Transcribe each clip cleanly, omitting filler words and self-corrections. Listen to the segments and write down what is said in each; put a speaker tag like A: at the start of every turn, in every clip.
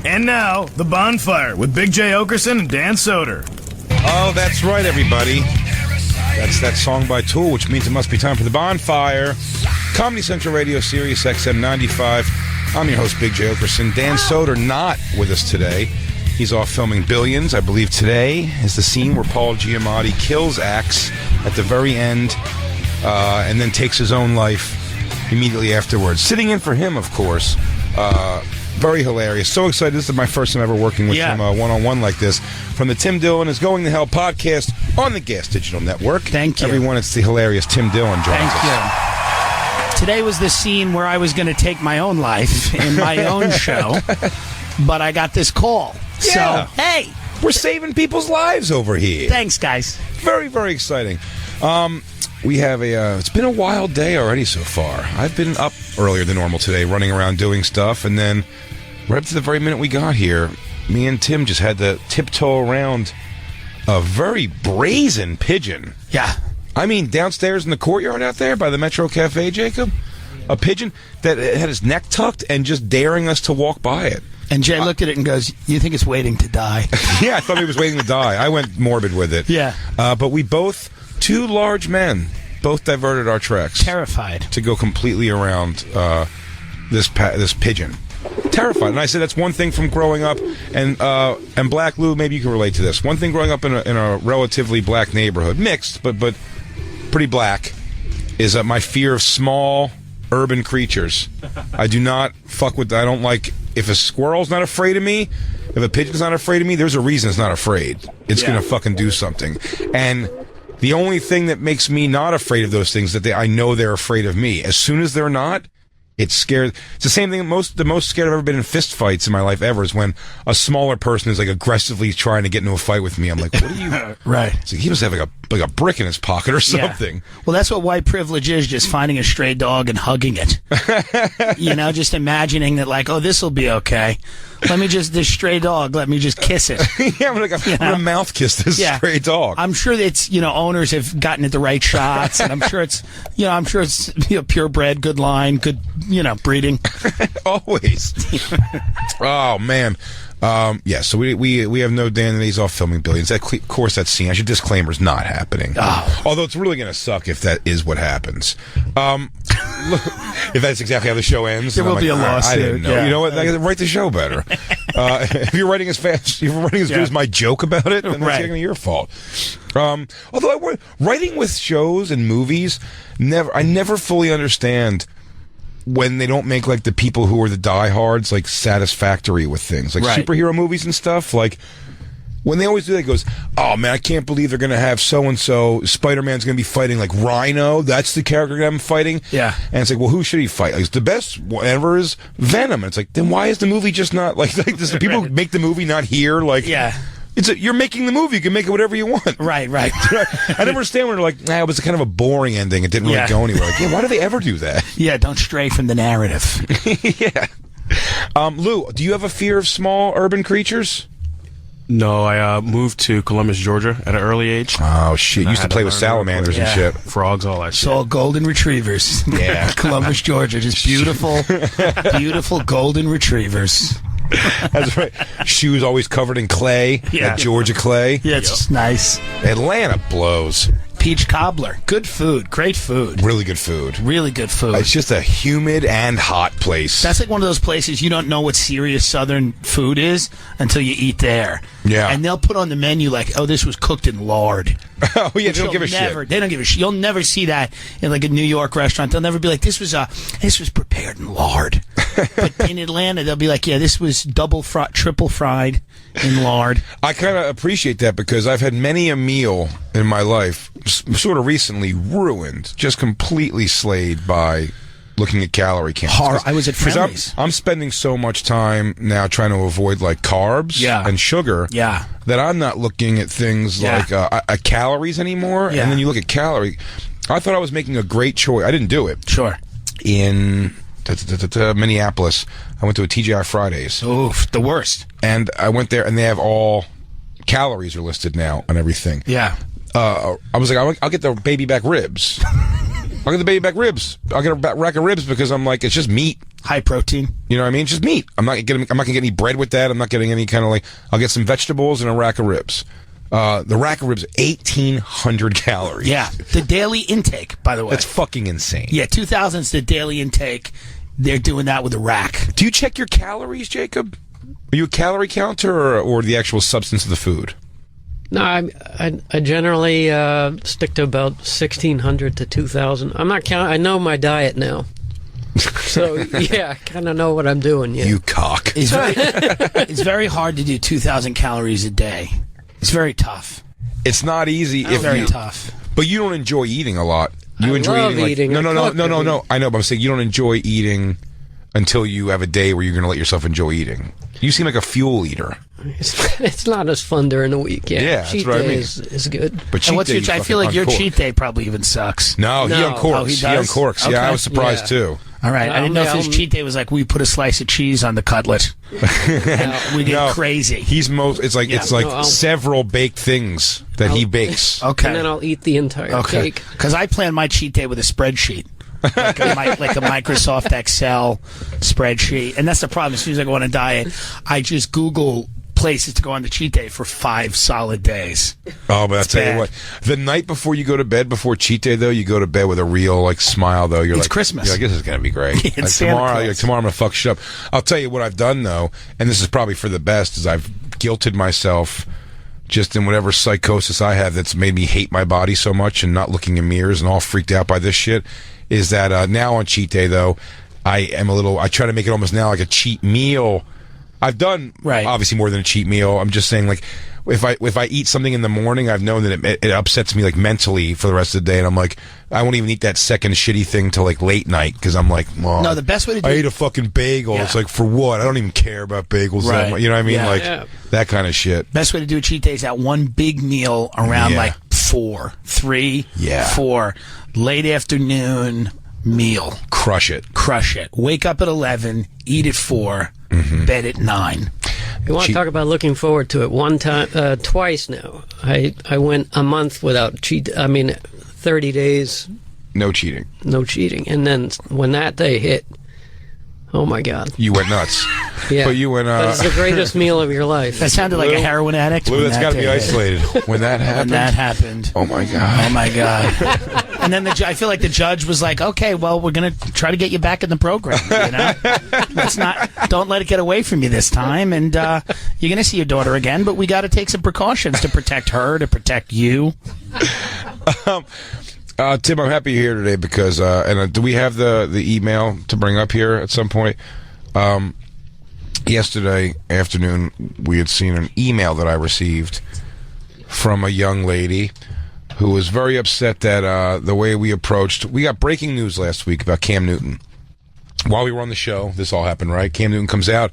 A: And now, The Bonfire with Big J. Okerson and Dan Soder.
B: Oh, that's right, everybody. That's that song by Tool, which means it must be time for The Bonfire. Comedy Central Radio, Sirius XM 95. I'm your host, Big J. Okerson. Dan Soder not with us today. He's off filming Billions. I believe today is the scene where Paul Giamatti kills Axe at the very end and then takes his own life immediately afterwards. Sitting in for him, of course. Very hilarious. So excited. This is my first time ever working with him one-on-one like this. From the Tim Dillon is Going to Hell podcast on the Gas Digital Network.
C: Thank you.
B: Everyone, it's the hilarious Tim Dillon joins us.
C: Thank you. Today was the scene where I was going to take my own life in my own show, but I got this call.
B: Yeah.
C: So, hey.
B: We're saving people's lives over here.
C: Thanks, guys.
B: Very, very exciting. We have it's been a wild day already so far. I've been up earlier than normal today, running around doing stuff, and then right up to the very minute we got here, me and Tim just had to tiptoe around a very brazen pigeon.
C: Yeah.
B: I mean, downstairs in the courtyard out there by the Metro Cafe, Jacob, a pigeon that had his neck tucked and just daring us to walk by it.
C: And Jay looked at it and goes, you think it's waiting to die?
B: Yeah, I thought he was waiting to die. I went morbid with it.
C: Yeah.
B: But we both, two large men, both diverted our tracks.
C: Terrified.
B: To go completely around this pigeon. Terrified. And I said that's one thing from growing up, and Black Lou, maybe you can relate to this. One thing growing up in a relatively black neighborhood, mixed, but pretty black, is my fear of small urban creatures. I do not fuck with, I don't like, if a squirrel's not afraid of me, if a pigeon's not afraid of me, there's a reason it's not afraid. It's going to fucking do something. And the only thing that makes me not afraid of those things is that I know they're afraid of me. As soon as they're not, it's scared. It's the same thing. The most scared I've ever been in fist fights in my life ever is when a smaller person is like aggressively trying to get into a fight with me. I'm like, what are you?
C: Right.
B: It's like he must have like a brick in his pocket or something.
C: Yeah. Well, that's what white privilege is, just finding a stray dog and hugging it. Just imagining that, like, oh, this will be okay. This stray dog, let me just kiss it.
B: Yeah, I'm gonna mouth kiss this stray dog.
C: I'm sure it's, owners have gotten it the right shots, and I'm sure it's purebred, good line, good, breeding.
B: Always. Oh, man. So we have no Dan and he's off filming Billions. Of course, that scene, I should disclaimer, is not happening.
C: Oh.
B: Although it's really going to suck if that is what happens. If that's exactly how the show ends.
C: There will be a lawsuit.
B: I didn't know.
C: Yeah.
B: You know what? I gotta write the show better. If you're writing as fast, if you're writing as good as my joke about it, then that's going to be your fault. Although writing with shows and movies, I never fully understand when they don't make, like, the people who are the diehards, like, satisfactory with things. Like, superhero movies and stuff, like, when they always do that, it goes, oh, man, I can't believe they're going to have so-and-so, Spider-Man's going to be fighting, like, Rhino, that's the character I'm fighting. Yeah. And it's like, well, who should he fight? Like, the best ever is Venom. And it's like, then why is the movie just not, like does the people who make the movie not here? Like, yeah. You're making the movie. You can make it whatever you want.
C: Right.
B: I never understand when they're like, it was kind of a boring ending. It didn't really go anywhere. Like, why do they ever do that?
C: Yeah, don't stray from the narrative.
B: Yeah. Lou, do you have a fear of small urban creatures?
D: No, I moved to Columbus, Georgia at an early age.
B: Oh, shit. You used to play with salamanders and shit.
D: Frogs, all that shit.
C: It's all golden retrievers.
B: Yeah.
C: Columbus, Georgia. Just beautiful, beautiful golden retrievers.
B: That's right. Shoes always covered in clay. Yeah. Like Georgia clay.
C: Yeah, it's just nice.
B: Atlanta blows.
C: Peach cobbler. Good food. Great food.
B: Really good food.
C: Really good food.
B: It's just a humid and hot place.
C: That's like one of those places you don't know what serious Southern food is until you eat there.
B: Yeah.
C: And they'll put on the menu like, oh, this was cooked in lard.
B: Oh, yeah, they don't give a shit.
C: They don't give a shit. You'll never see that in like a New York restaurant. They'll never be like, this was prepared in lard. But in Atlanta, they'll be like, yeah, this was triple fried in lard.
B: I kind of appreciate that because I've had many a meal in my life, sort of recently, ruined, just completely slayed by looking at calorie counts.
C: I was at Friendly's.
B: I'm spending so much time now trying to avoid like carbs and sugar that I'm not looking at things like calories anymore. And then you look at calorie. I thought I was making a great choice. I didn't do it.
C: Sure.
B: In Minneapolis, I went to a TGI Fridays.
C: Oof, the worst.
B: And I went there, and they have all calories are listed now on everything.
C: Yeah.
B: I was like, I'll get the baby back ribs. I'll get the baby back ribs. I'll get a rack of ribs because I'm like, it's just meat.
C: High protein.
B: You know what I mean? Just meat. I'm not gonna get any bread with that. I'm not getting any kind of like. I'll get some vegetables and a rack of ribs. The rack of ribs, 1,800 calories.
C: Yeah, the daily intake, by the way.
B: That's fucking insane.
C: Yeah, 2,000's the daily intake. They're doing that with a rack.
B: Do you check your calories, Jacob? Are you a calorie counter or the actual substance of the food?
E: No, I generally stick to about 1,600 to 2,000. I'm not counting. I know my diet now. So, yeah, I kind of know what I'm doing. Yeah.
B: You cock.
C: It's very hard to do 2,000 calories a day. It's very tough.
B: It's not easy.
C: It's very tough.
B: But you don't enjoy eating a lot. You
E: I
B: enjoy
E: love
B: eating.
E: eating.
B: No. I know, but I'm saying you don't enjoy eating until you have a day where you're going to let yourself enjoy eating. You seem like a fuel eater.
E: It's not as fun during the week. Yeah,
B: that's
E: cheat
B: what I
E: day
B: mean.
E: is good.
B: But cheat
C: And what's
B: day,
C: your? I feel like your
B: uncork.
C: cheat day probably even sucks.
B: No, he
E: No.
B: uncorks.
C: Oh, he
B: he
C: does?
B: uncorks.
C: Okay.
B: Yeah, I was surprised too.
C: All right, I didn't know if his cheat day was like we put a slice of cheese on the cutlet. And we get crazy.
B: He's it's like
E: No,
B: several baked things that he bakes.
C: Okay,
E: And then I'll eat the entire cake.
C: Because I plan my cheat day with a spreadsheet. like a Microsoft Excel spreadsheet. And that's the problem. As soon as I go on a diet, I just Google places to go on the cheat day for 5 solid days.
B: Oh, but I'll tell you
C: bad.
B: what. The night before you go to bed, before cheat day, though, you go to bed with a real smile. Though
C: It's Christmas.
B: You're like, this is gonna be great.
C: It's Santa
B: tomorrow,
C: Claus.
B: tomorrow I'm gonna fuck shit up. I'll tell you what I've done though, and this is probably for the best. Is I've guilted myself just in whatever psychosis I have that's made me hate my body so much and not looking in mirrors and all freaked out by this shit. Is that now on cheat day though, I try to make it almost now like a cheat meal. I've done obviously more than a cheat meal. I'm just saying like if I eat something in the morning, I've known that it upsets me like mentally for the rest of the day, and I'm like I won't even eat that second shitty thing till like late night because I'm like, well,
C: No, the best way to do
B: I ate a fucking bagel.
C: Yeah.
B: It's like for what? I don't even care about bagels.
C: Right.
B: That much. You know what I mean?
C: Yeah.
B: That kind of shit.
C: Best way to do a cheat day is at one big meal around like 4, 3, 4, late afternoon meal.
B: Crush it.
C: Wake up at 11, eat at 4, bed at 9.
E: You want to talk about looking forward to it? Twice now. I went a month without 30 days.
B: No cheating.
E: No cheating. And then when that day hit, oh my God.
B: You went nuts.
E: Yeah.
B: But you went.
E: That's the greatest meal of your life.
C: That sounded like a heroin addict.
B: Lou,
C: when
B: that's
C: that
B: got to be
C: day hit.
B: isolated. When that happened.
C: Oh my God. And then I feel like the judge was like, okay, well, we're going to try to get you back in the program. You know? Don't let it get away from you this time. And you're going to see your daughter again, but we got to take some precautions to protect her, to protect you.
B: Tim, I'm happy you're here today because, do we have the email to bring up here at some point? Yesterday afternoon, we had seen an email that I received from a young lady who was very upset that the way we approached... We got breaking news last week about Cam Newton. While we were on the show, this all happened, right? Cam Newton comes out.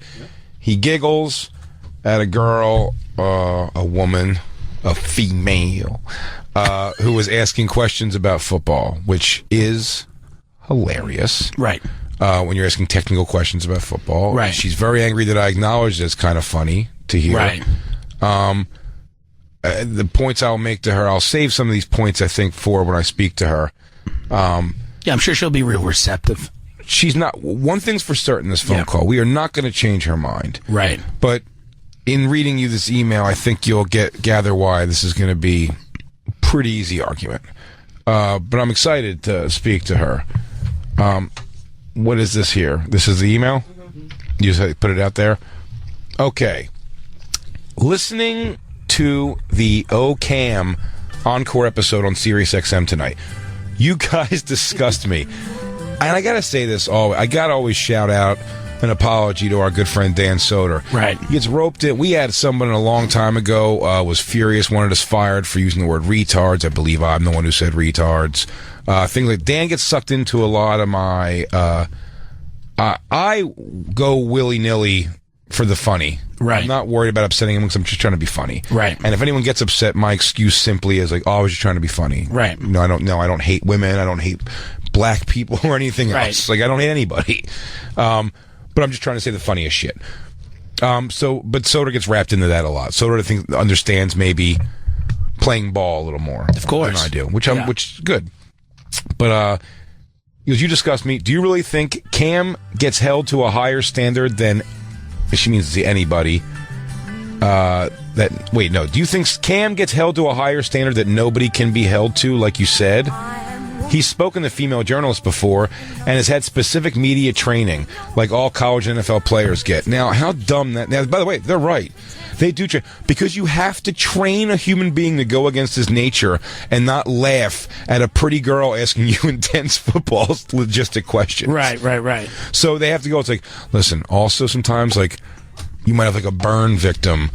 B: He giggles at a girl, a woman, a female, who was asking questions about football, which is hilarious.
C: Right.
B: When you're asking technical questions about football.
C: Right.
B: She's very angry that I acknowledged it's kind of funny to hear.
C: Right.
B: The points I'll make to her, I'll save some of these points, I think, for when I speak to her.
C: Yeah, I'm sure she'll be real receptive.
B: She's not... One thing's for certain, this phone call. We are not going to change her mind.
C: Right.
B: But in reading you this email, I think you'll gather why this is going to be a pretty easy argument. But I'm excited to speak to her. What is this here? This is the email? You just put it out there? Okay. Listening to the OCAM Encore episode on Sirius XM tonight. You guys disgust me. And I got to say this, I got to always shout out an apology to our good friend Dan Soder.
C: Right.
B: He gets roped in. We had someone a long time ago was furious, wanted us fired for using the word retards. I believe I'm the one who said retards. Things like Dan gets sucked into a lot of my... I go willy-nilly for the funny.
C: Right.
B: I'm not worried about upsetting him because I'm just trying to be funny.
C: Right.
B: And if anyone gets upset, my excuse simply is like, oh, I was just trying to be funny.
C: Right.
B: No, I don't hate women. I don't hate black people or anything else. Like, I don't hate anybody. But I'm just trying to say the funniest shit. But Soder gets wrapped into that a lot. Soder understands maybe playing ball a little more.
C: Of course.
B: Than I do, which is good. But He goes, you discussed me. Do you really think Cam gets held to a higher standard than, she means to see anybody, do you think Cam gets held to a higher standard that nobody can be held to, like you said? He's spoken to female journalists before and has had specific media training, like all college and NFL players get. Now, how dumb that... Now, by the way, they're right. They do train. Because you have to train a human being to go against his nature and not laugh at a pretty girl asking you intense football logistic questions.
C: Right.
B: So they have to go, it's like, listen, also sometimes, like, you might have, like, a burn victim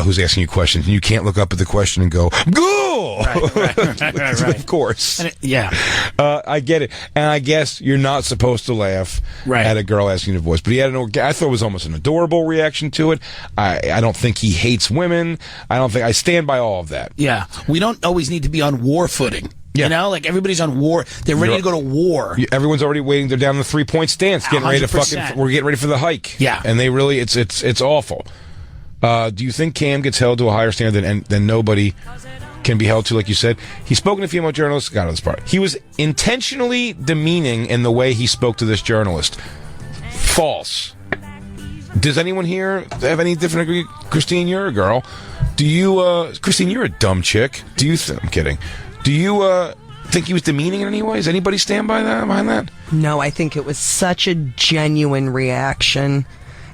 B: who's asking you questions, and you can't look up at the question and go, "Ghoul!" Right. Of course. I get it. And I guess you're not supposed to laugh at a girl asking your voice. But he had I thought it was almost an adorable reaction to it. I don't think he hates women. I stand by all of that.
C: Yeah. We don't always need to be on war footing.
B: Yeah.
C: You know, like everybody's on war. They're ready to go to war.
B: Everyone's already waiting. They're down the 3-point stance, getting ready to we're getting ready for the hike.
C: Yeah.
B: And they really, it's awful. Do you think Cam gets held to a higher standard than nobody can be held to, like you said? He's spoken to female journalists. Got this part. He was intentionally demeaning in the way he spoke to this journalist. False. Does anyone here have any different agree? Christine, you're a girl. Do you, Christine, you're a dumb chick. I'm kidding. Do you, think he was demeaning in any way? Does anybody stand behind that?
F: No, I think it was such a genuine reaction.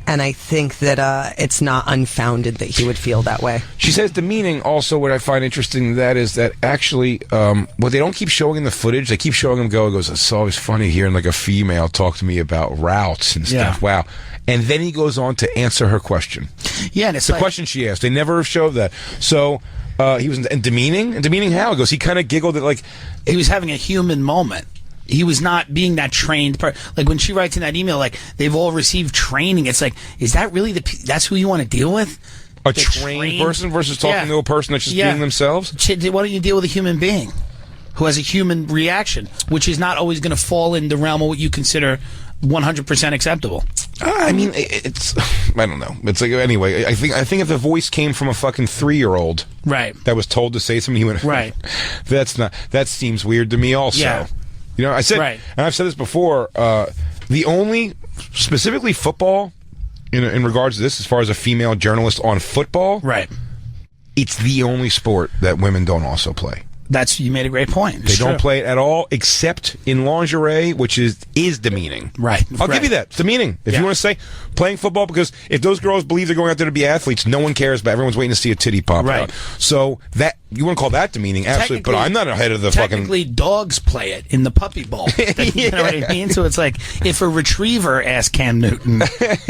F: And I think that it's not unfounded that he would feel that way.
B: She says demeaning. Also, what I find interesting that is that actually, they don't keep showing in the footage. They keep showing him go. He goes, it's always funny hearing like a female talk to me about routes and stuff.
C: Yeah.
B: Wow. And then he goes on to answer her question.
C: Yeah, and it's
B: the question she asked. They never showed that. So he was demeaning. And demeaning how? He goes, he kind of giggled at like
C: he was having a human moment. He was not being that trained. Like when she writes in that email, like they've all received training. It's like, is that really that's who you want to deal with?
B: A trained person versus talking to a person that's just being themselves?
C: Why don't you deal with a human being who has a human reaction, which is not always going to fall in the realm of what you consider 100% acceptable?
B: I mean, it's I don't know. It's like anyway. I think if the voice came from a fucking 3-year-old, that was told to say something, he went That seems weird to me. Also.
C: Yeah.
B: You know, I said, and I've said this before, the only, specifically football, in regards to this, as far as a female journalist on football, it's the only sport that women don't also play.
C: You made a great point.
B: They don't play it at all, except in lingerie, which is demeaning. I'll give you that. It's demeaning. If you want to say playing football, because if those girls believe they're going out there to be athletes, no one cares, but everyone's waiting to see a titty pop out. So that you want to call that demeaning, absolutely. But I'm not ahead of the
C: technically, dogs play it in the puppy bowl. You know what I mean? So it's like if a retriever asked Cam Newton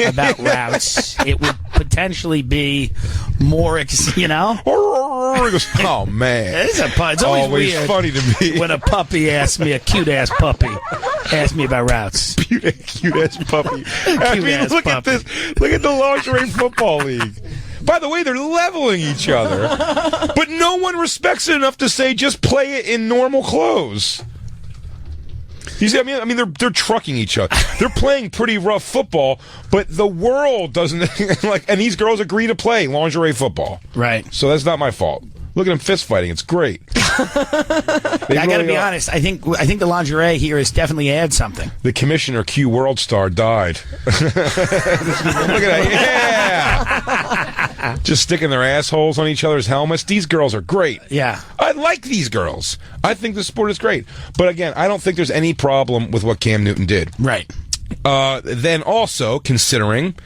C: about routes, it would potentially be more, you know?
B: He goes, oh man,
C: it's always weird
B: funny to me
C: when a puppy asks me, a cute ass puppy asks me about routes.
B: Cute ass puppy. I mean, look at this. Look at the lingerie football league. By the way, they're leveling each other, but no one respects it enough to say just play it in normal clothes. You see, I mean, they're trucking each other. They're playing pretty rough football, but the world doesn't like. And these girls agree to play lingerie football, So that's not my fault. Look at them fist fighting; it's great.
C: I got to be honest. I think the lingerie here has definitely added something.
B: The commissioner, Q World Star, died. Look at that! Yeah, just sticking their assholes on each other's helmets. These girls are great.
C: Yeah,
B: I like these girls. I think the sport is great. But again, I don't think there's any problem with what Cam Newton did. Then also considering.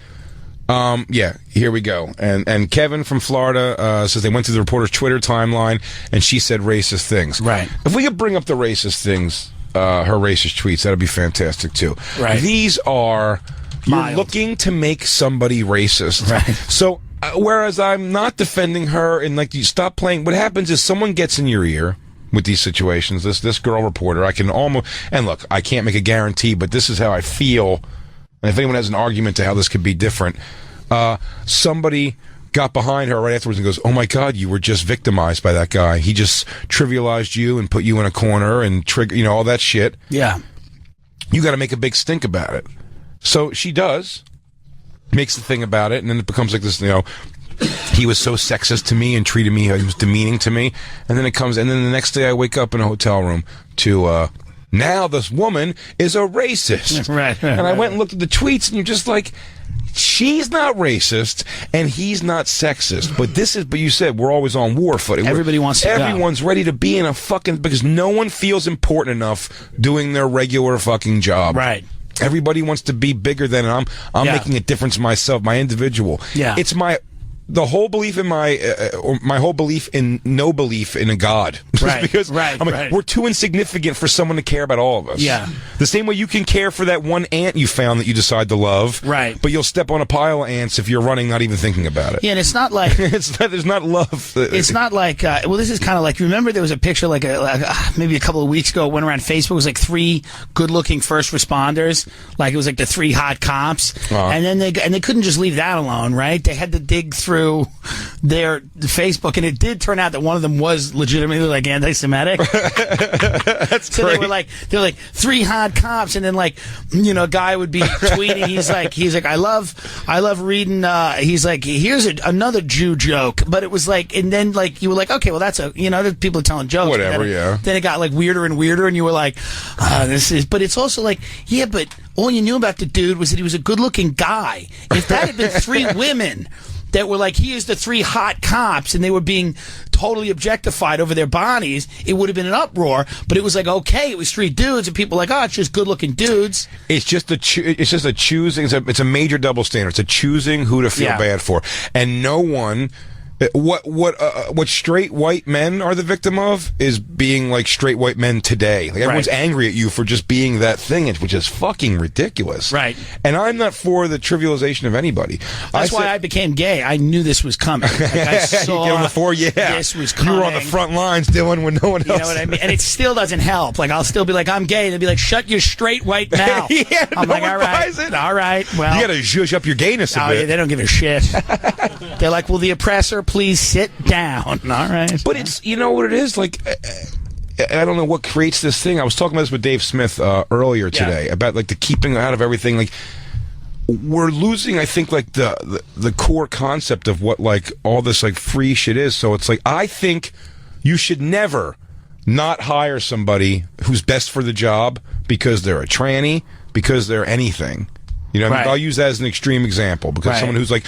B: Here we go. And Kevin from Florida says they went through the reporter's Twitter timeline, and she said racist things. If we could bring up the racist things, her racist tweets, that'd be fantastic too. These are you're looking to make somebody racist. So whereas I'm not defending her and like you stop playing, what happens is someone gets in your ear with these situations. This girl reporter, I can almost and look, I can't make a guarantee, but this is how I feel. And if anyone has an argument to how this could be different, somebody got behind her right afterwards and goes, oh my God, you were just victimized by that guy. He just trivialized you and put you in a corner and trigger, all that shit.
C: Yeah.
B: You got to make a big stink about it. So she does, makes the thing about it, and then it becomes like this, he was so sexist to me and treated me, he was demeaning to me. And then it comes, and then the next day I wake up in a hotel room to now this woman is a racist.
C: Right.
B: And I went and looked at the tweets, and you're just like, she's not racist and he's not sexist. But you said we're always on war footing.
C: Everybody wants to
B: Everyone's ready to be in a fucking, because no one feels important enough doing their regular fucking job.
C: Right.
B: Everybody wants to be bigger than I'm making a difference myself, my individual.
C: Yeah.
B: It's the whole belief in my whole belief in no belief in a God.
C: Right.
B: Because we're too insignificant for someone to care about all of us.
C: Yeah.
B: The same way you can care for that one ant you found that you decide to love.
C: Right.
B: But you'll step on a pile of ants if you're running, not even thinking about it.
C: Yeah, and it's not like
B: there's not love.
C: It's not like this is kind of like, remember there was a picture maybe a couple of weeks ago, it went around Facebook. It was like 3 good-looking first responders, like it was like the 3 hot cops, and then they couldn't just leave that alone, right? They had to dig through their Facebook, and it did turn out that one of them was legitimately like anti-Semitic.
B: That's
C: so
B: great.
C: they were like 3 hot cops, and then a guy would be tweeting. He's like I love reading. He's like, here's another Jew joke, but it was like, and then you were like, okay, well that's people are telling jokes.
B: Whatever,
C: Then it got weirder and weirder, and you were like, this is. But it's also like, yeah, but all you knew about the dude was that he was a good-looking guy. If that had been 3 women that were like, here's the 3 hot cops, and they were being totally objectified over their bodies, it would have been an uproar. But it was like, okay, it was 3 dudes, and people were like, oh, it's just good-looking dudes.
B: It's just a choosing. It's a major double standard. It's a choosing who to feel bad for, and no one. What straight white men are the victim of is being like straight white men today. Like everyone's angry at you for just being that thing, which is fucking ridiculous.
C: Right.
B: And I'm not for the trivialization of anybody.
C: That's why I became gay. I knew this was coming. Like I saw
B: you get on the floor,
C: this was coming.
B: You were on the front lines, Dillon, when no one else.
C: You know what I mean? And it still doesn't help. Like I'll still be like, I'm gay, and they'll be like, shut your straight white mouth. I'm like, all right, well,
B: you got to zhuzh up your gayness a bit.
C: Yeah, they don't give a shit. They're like, will the oppressor please sit down? All right.
B: But it's, you know what it is? Like, I don't know what creates this thing. I was talking about this with Dave Smith earlier today about like the keeping out of everything. Like, we're losing, I think, like the core concept of what like all this like free shit is. So it's like, I think you should never not hire somebody who's best for the job because they're a tranny, because they're anything. You know, I'll use that as an extreme example because someone who's like,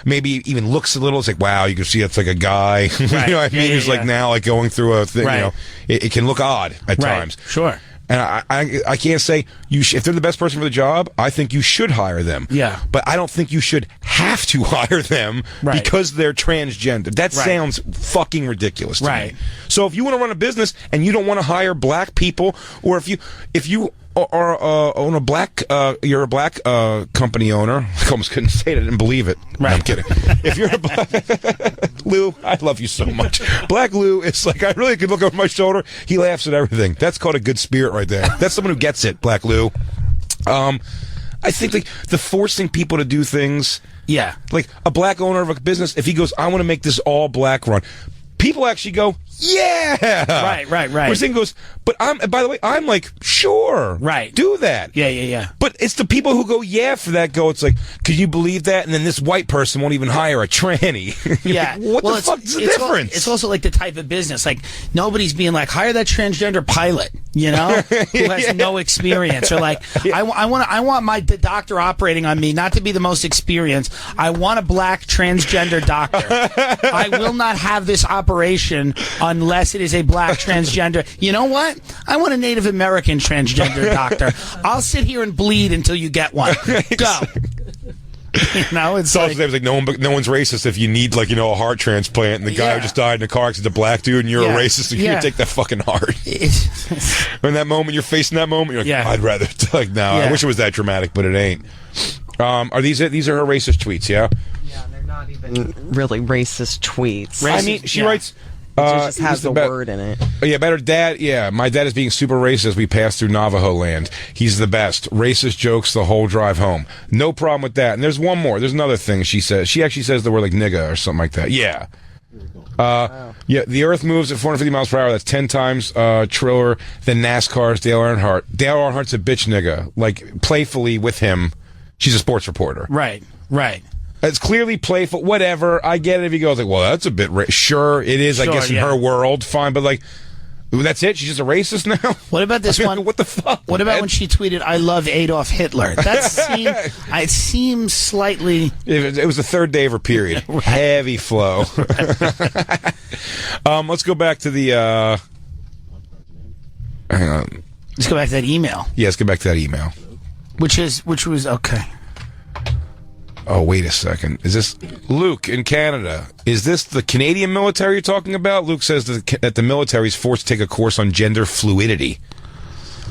B: maybe even looks a little, it's like, wow, you can see it's like a guy, you know what I mean? Who's like now like going through a thing, it can look odd at times.
C: Sure.
B: And I can't say if they're the best person for the job, I think you should hire them.
C: Yeah.
B: But I don't think you should have to hire them because they're transgender. That sounds fucking ridiculous to me. So if you want to run a business and you don't want to hire black people, or if you are own a black, you're a black company owner. I almost couldn't say it. I didn't believe it.
C: Right.
B: No, I'm kidding. If you're a black Lou, I love you so much. Black Lou, it's like I really could look over my shoulder. He laughs at everything. That's called a good spirit right there. That's someone who gets it, Black Lou. I think like the forcing people to do things. Yeah. Like a black owner of a business, if he goes, I want to make this all black run. People actually go, yeah.
C: Right.
B: Where Zing goes, but by the way, I'm like, sure.
C: Right.
B: Do that.
C: Yeah.
B: But it's the people who go, yeah, for that go, it's like, could you believe that? And then this white person won't even hire a tranny.
C: Yeah.
B: Like, what the fuck is the difference?
C: It's also like the type of business. Like, nobody's being like, hire that transgender pilot, who has no experience. Or like, I want my doctor operating on me not to be the most experienced. I want a black transgender doctor. I will not have this operation unless it is a black transgender. You know what? I want a Native American transgender doctor. I'll sit here and bleed until you get one. Go. It's
B: like no one's racist if you need like a heart transplant and the guy who just died in a car accident is a black dude and you're a racist and you take that fucking heart. In that moment, you're facing that moment. You're like, I'd rather I wish it was that dramatic, but it ain't. These are her racist tweets? Yeah.
F: Yeah, they're not even really racist tweets.
B: I mean, she writes.
F: It just has a word in it.
B: Yeah, about her dad. Yeah, my dad is being super racist as we pass through Navajo land. He's the best. Racist jokes the whole drive home. No problem with that. And there's one more. There's another thing she says. She actually says the word like nigga or something like that. Yeah. Yeah, the Earth moves at 450 miles per hour. That's 10 times triller than NASCAR's Dale Earnhardt. Dale Earnhardt's a bitch nigga. Like, playfully with him. She's a sports reporter.
C: Right.
B: It's clearly playful, whatever. I get it if he goes like, well, that's a bit sure, it is, I guess, in her world, fine. But like, That's it? She's just a racist now?
C: What about this one?
B: What the fuck?
C: What about
B: man?
C: when she tweeted, "I love Adolf Hitler"? It seems slightly.
B: It was the third day of her period. Heavy flow. Let's go back to the. Hang on.
C: Let's go back to that email.
B: Yeah, let's get back to that email.
C: Which was okay.
B: Oh, wait a second. Is this Luke in Canada? Is this the Canadian military you're talking about? Luke says that the military is forced to take a course on gender fluidity.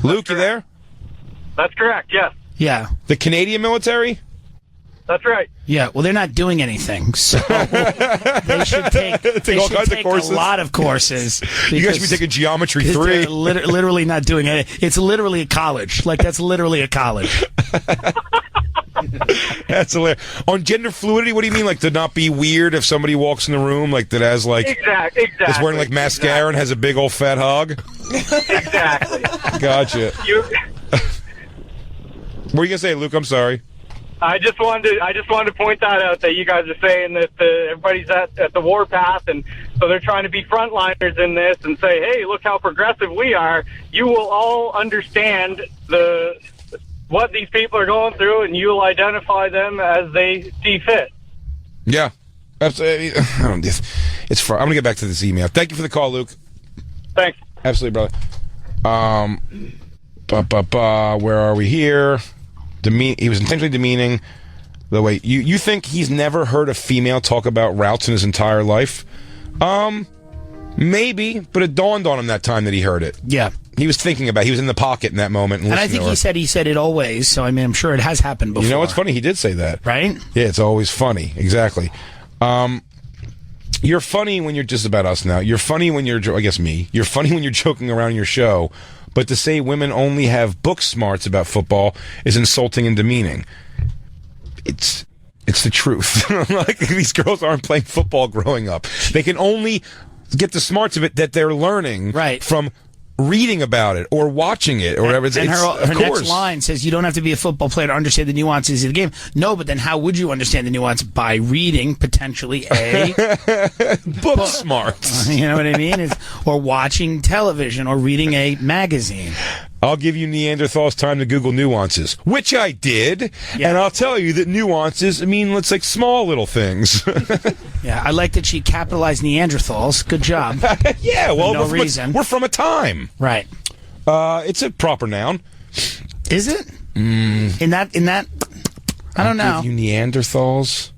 B: Luke, you there?
G: That's correct, yes.
C: Yeah.
B: The Canadian military?
G: That's right.
C: Yeah. Well, they're not doing anything, so they should take
B: all kinds of courses.
C: A lot of courses.
B: You guys should be taking Geometry 3.
C: They're literally not doing it. It's literally a college. Like, that's literally a college.
B: That's hilarious. On gender fluidity, what do you mean? Like, to not be weird if somebody walks in the room, like, that has, like...
G: Exactly.
B: Is wearing, like, mascara and has a big old fat hog?
G: Exactly.
B: Gotcha. What were you going to say, Luke? I'm sorry.
G: I just wanted to point that out, that you guys are saying that everybody's at the warpath, and so they're trying to be frontliners in this and say, hey, look how progressive we are. You will all understand what these people are going through, and you will identify them as they see fit.
B: Yeah. Absolutely. It's I'm going to get back to this email. Thank you for the call, Luke.
G: Thanks.
B: Absolutely, brother. Where are we here? He was intentionally demeaning. The way you think he's never heard a female talk about routes in his entire life? Maybe, but it dawned on him that time that he heard it.
C: Yeah.
B: He was thinking about it. He was in the pocket in that moment.
C: And I think he said it always, so I mean, I'm sure it has happened before.
B: You know what's funny? He did say that.
C: Right?
B: Yeah, it's always funny. Exactly. You're funny when you're just about us now. You're funny when you're, I guess me. You're funny when you're joking around your show. But to say women only have book smarts about football is insulting and demeaning. It's the truth. Like, these girls aren't playing football growing up. They can only get the smarts of it that they're learning from reading about it or watching it or whatever.
C: And her next line says, you don't have to be a football player to understand the nuances of the game. No, but then how would you understand the nuance? By reading, potentially,
B: book smarts.
C: You know what I mean? Or watching television or reading a magazine.
B: I'll give you Neanderthals time to Google nuances, which I did, and I'll tell you that nuances, I mean, it's like small little things.
C: Yeah, I like that she capitalized Neanderthals. Good job.
B: Yeah, well,
C: we're
B: from a time.
C: Right.
B: It's a proper noun.
C: Is it? In that, I don't know.
B: Give you Neanderthals.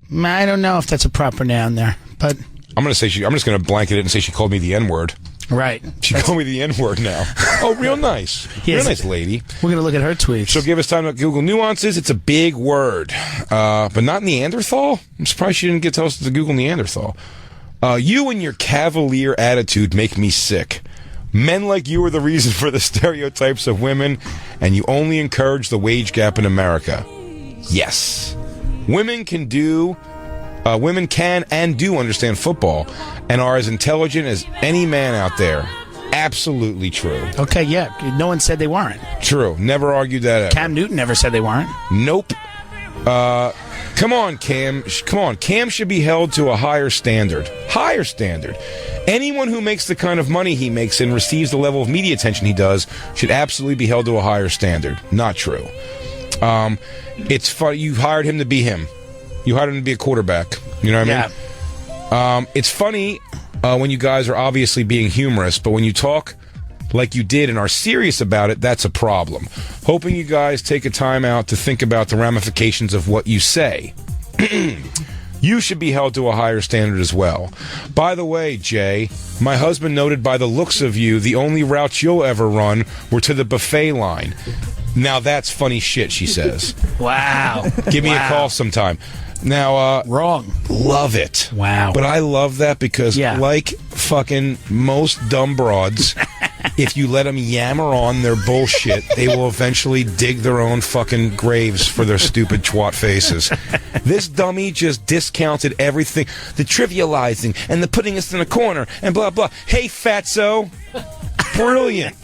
C: I don't know if that's a proper noun there, but
B: I'm just going to blanket it and say she called me the N-word.
C: Right.
B: She called me the N-word now. Oh, real nice. Real nice lady.
C: We're going to look at her tweets.
B: She'll give us time to Google nuances. It's a big word. But not Neanderthal? I'm surprised she didn't tell us to Google Neanderthal. You and your cavalier attitude make me sick. Men like you are the reason for the stereotypes of women, and you only encourage the wage gap in America. Yes. Women can and do understand football and are as intelligent as any man out there. Absolutely true.
C: Okay, yeah. No one said they weren't.
B: True. Never argued that ever.
C: Cam Newton never said they weren't.
B: Nope. Come on, Cam. Come on. Cam should be held to a higher standard. Higher standard. Anyone who makes the kind of money he makes and receives the level of media attention he does should absolutely be held to a higher standard. Not true. It's fun. You hired him to be him. You hired him to be a quarterback. You know what I mean? It's funny when you guys are obviously being humorous, but when you talk like you did and are serious about it, that's a problem. Hoping you guys take a time out to think about the ramifications of what you say. You should be held to a higher standard as well. By the way, Jay, my husband noted by the looks of you, the only routes you'll ever run were to the buffet line. Now that's funny shit, she says.
C: Wow.
B: Give me a call sometime. Now,
C: wrong.
B: Love it.
C: Wow.
B: But I love that because, like fucking most dumb broads, if you let them yammer on their bullshit, they will eventually dig their own fucking graves for their stupid twat faces. This dummy just discounted everything. The trivializing and the putting us in a corner and blah, blah. Hey, fatso. Brilliant.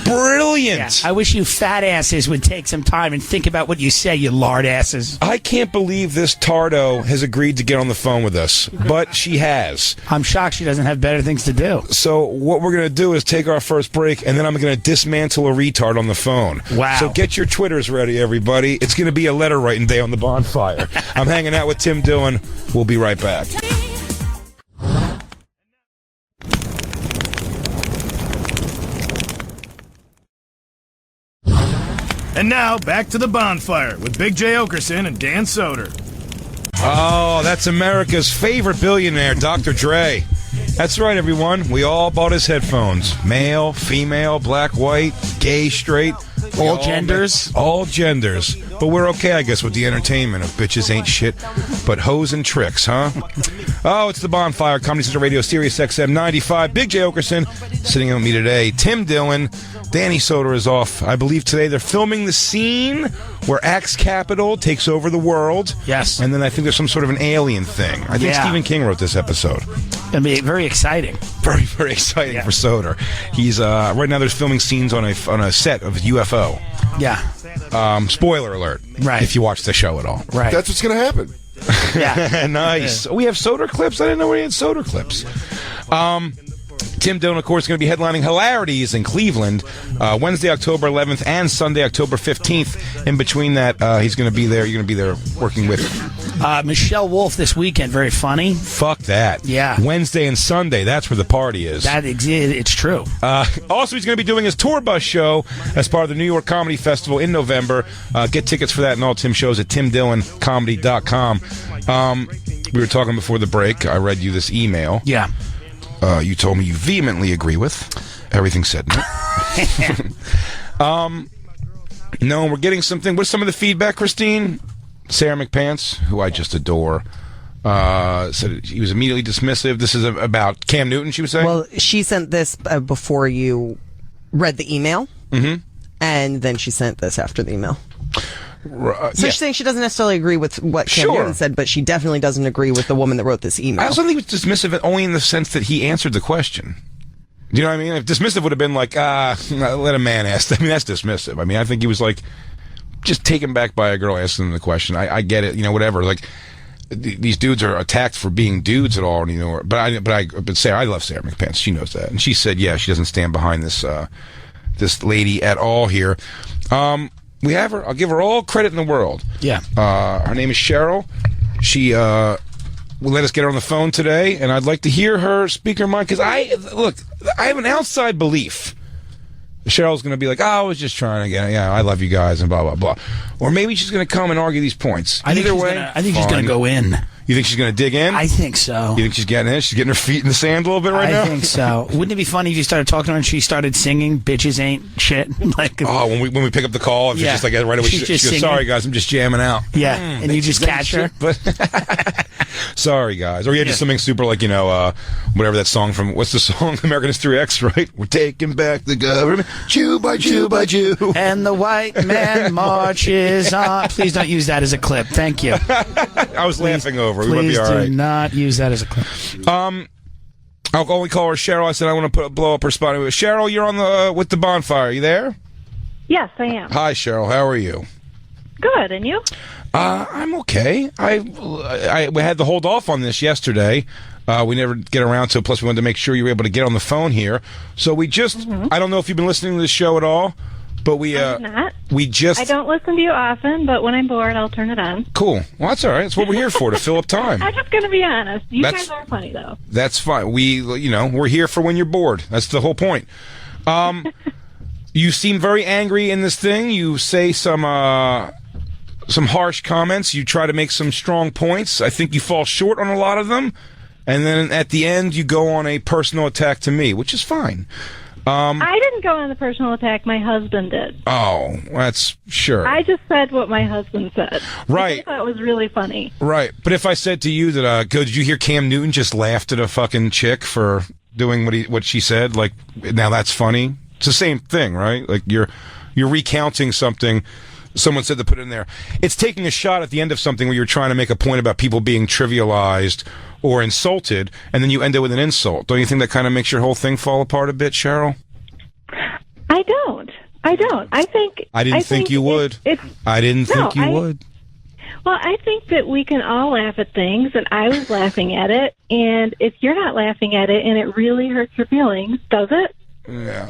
B: Brilliant.
C: Yeah, I wish you fat asses would take some time and think about what you say, you lard asses.
B: I can't believe this Tardo has agreed to get on the phone with us, but she has.
C: I'm shocked she doesn't have better things to do.
B: So what we're going to do is take our first break, and then I'm going to dismantle a retard on the phone.
C: Wow.
B: So get your Twitters ready, everybody. It's going to be a letter writing day on the Bonfire. I'm hanging out with Tim Dillon. We'll be right back.
A: And now, back to the Bonfire with Big J. Okerson and Dan Soder.
B: Oh, that's America's favorite billionaire, Dr. Dre. That's right, everyone. We all bought his headphones. Male, female, black, white, gay, straight.
C: All genders.
B: All genders. But we're okay, I guess, with the entertainment of bitches ain't shit, but hoes and tricks, huh? Oh, it's the Bonfire, Comedy Central Radio, Sirius XM 95. Big J. Okerson sitting in with me today. Tim Dillon. Danny Soder is off. I believe today they're filming the scene where Axe Capital takes over the world.
C: Yes.
B: And then I think there's some sort of an alien thing. I think Stephen King wrote this episode.
C: It'll be very exciting.
B: Very, very exciting for Soder. He's right now. There's filming scenes on a set of UFO.
C: Yeah.
B: Spoiler alert.
C: Right.
B: If you watch the show at all.
C: Right.
H: That's what's going to happen.
C: Yeah.
B: Nice. We have Soder clips. I didn't know we had Soder clips. Tim Dillon, of course, is going to be headlining Hilarities in Cleveland Wednesday, October 11th and Sunday, October 15th. In between that, he's going to be there. You're going to be there working with
C: Michelle Wolf this weekend. Very funny.
B: Fuck that.
C: Yeah.
B: Wednesday and Sunday. That's where the party is.
C: It's true.
B: Also, he's going to be doing his tour bus show as part of the New York Comedy Festival in November. Get tickets for that and all Tim shows at timdilloncomedy.com. We were talking before the break. I read you this email.
C: Yeah.
B: You told me you vehemently agree with everything said in it. No, we're getting something. What's some of the feedback, Christine? Sarah McPants, who I just adore, said he was immediately dismissive. This is about Cam Newton, she was saying?
F: Well, she sent this before you read the email, and then she sent this after the email. So she's saying she doesn't necessarily agree with what Cam Newton said, but she definitely doesn't agree with the woman that wrote this email.
B: I also think it's dismissive only in the sense that he answered the question. Do you know what I mean? If dismissive would have been like, let a man ask. I mean, that's dismissive. I mean, I think he was like, just taken back by a girl asking him the question. I get it, whatever. Like, these dudes are attacked for being dudes at all, But Sarah, I love Sarah McPants. She knows that, and she said, yeah, she doesn't stand behind this this lady at all here. We have her. I'll give her all credit in the world.
C: Yeah.
B: Her name is Cheryl. She will let us get her on the phone today, and I'd like to hear her speak her mind, because I have an outside belief. Cheryl's going to be like, I was just trying to get, I love you guys, and blah, blah, blah. Or maybe she's going to come and argue these points. Either way,
C: I think she's going to go in.
B: You think she's going to dig in?
C: I think so.
B: You think she's getting in? She's getting her feet in the sand a little bit right now?
C: I think so. Wouldn't it be funny if you started talking to her and she started singing "Bitches Ain't Shit"? Like,
B: when we pick up the call, and she's just like right away. She goes, "Sorry guys, I'm just jamming out."
C: Yeah, and you just catch her.
B: But sorry guys, or just something super like whatever that song from what's the song American History X, right? We're taking back the government, Jew by Jew by Jew,
C: and the white man marches on. Please don't use that as a clip. Thank you.
B: I was laughing over. We might be all right.
C: Do not use that as a clip.
B: I'll only call her Cheryl. I said I want to blow up her spot. Cheryl, you're on the with the Bonfire. You there?
I: Yes, I am.
B: Hi, Cheryl. How are you?
I: Good, and you?
B: I'm okay. We had to hold off on this yesterday. We never get around to it. Plus, we wanted to make sure you were able to get on the phone here. So we just, I don't know if you've been listening to this show at all, but
I: I'm not.
B: I
I: don't listen to you often, but when I'm bored, I'll turn it on.
B: Cool. Well, that's all right. That's what we're here for, to fill up time.
I: I'm just going to be honest. You guys are funny, though.
B: That's fine. We're here for when you're bored. That's the whole point. You seem very angry in this thing. You say some harsh comments. You try to make some strong points. I think you fall short on a lot of them. And then at the end, you go on a personal attack to me, which is fine.
I: I didn't go on the personal attack. My husband did.
B: Oh, that's sure.
I: I just said what my husband said.
B: Right.
I: I thought it was really funny.
B: Right. But if I said to you that, did you hear Cam Newton just laughed at a fucking chick for doing what she said? Like, now that's funny? It's the same thing, right? Like, you're recounting something someone said to put in there. It's taking a shot at the end of something where you're trying to make a point about people being trivialized or insulted, and then you end it with an insult. Don't you think that kind of makes your whole thing fall apart a bit, Cheryl?
I: don't. I think
B: I didn't think you would. I didn't think you would.
I: Well, I think that we can all laugh at things, and I was laughing at it. And if you're not laughing at it, and it really hurts your feelings, does it?
B: Yeah.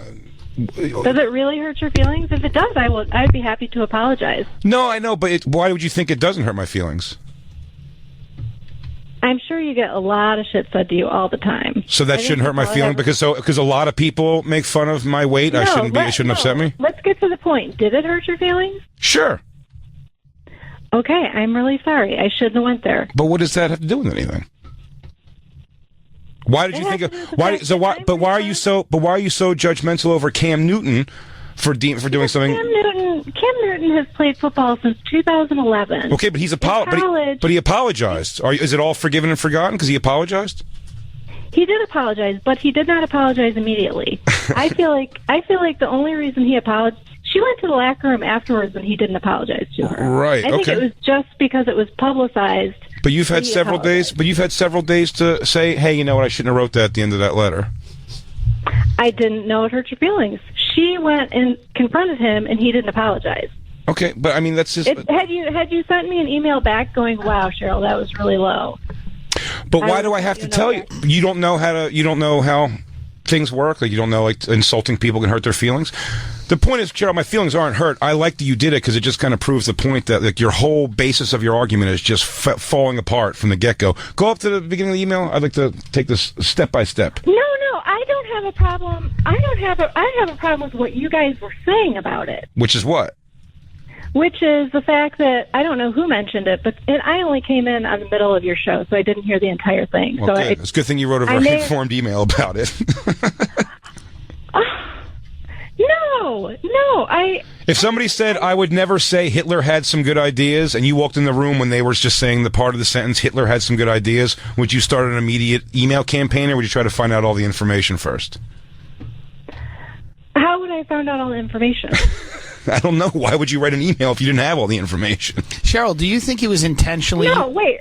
I: Does it really hurt your feelings? If it does, I'd be happy to apologize.
B: No, I know, but why would you think it doesn't hurt my feelings?
I: I'm sure you get a lot of shit said to you all the time.
B: So that shouldn't hurt my feelings because a lot of people make fun of my weight.
I: No,
B: It shouldn't upset me.
I: Let's get to the point. Did it hurt your feelings?
B: Sure.
I: Okay, I'm really sorry. I shouldn't have went there.
B: But what does that have to do with anything? Why did you think of why? So why? But why are you so? But why are you so judgmental over Cam Newton for doing something?
I: Cam Newton has played football since 2011.
B: Okay, but he apologized. Is it all forgiven and forgotten because he apologized?
I: He did apologize, but he did not apologize immediately. I feel like the only reason he apologized. She went to the locker room afterwards and he didn't apologize to her.
B: Right.
I: I think it was just because it was publicized.
B: But you've had several days. But you've had several days to say, "Hey, you know what? I shouldn't have wrote that at the end of that letter."
I: I didn't know it hurt your feelings. She went and confronted him, and he didn't apologize.
B: Okay, but I mean that's just.
I: Had you sent me an email back going, "Wow, Cheryl, that was really low."
B: But why do I have to tell you? You don't know how things work. Like you don't know insulting people can hurt their feelings. The point is, Cheryl, my feelings aren't hurt. I like that you did it because it just kind of proves the point that your whole basis of your argument is just falling apart from the get-go. Go up to the beginning of the email. I'd like to take this step by step.
I: No, I don't have a problem. I have a problem with what you guys were saying about it.
B: Which is what?
I: Which is the fact that, I don't know who mentioned it, but I only came in on the middle of your show, so I didn't hear the entire thing.
B: Well, so it's a good thing you wrote a very informed email about it.
I: No,
B: If somebody said, I would never say Hitler had some good ideas, and you walked in the room when they were just saying the part of the sentence, Hitler had some good ideas, would you start an immediate email campaign, or would you try to find out all the information first?
I: How would I find out all the information?
B: I don't know. Why would you write an email if you didn't have all the information?
C: Cheryl, do you think he was intentionally...
I: No, wait.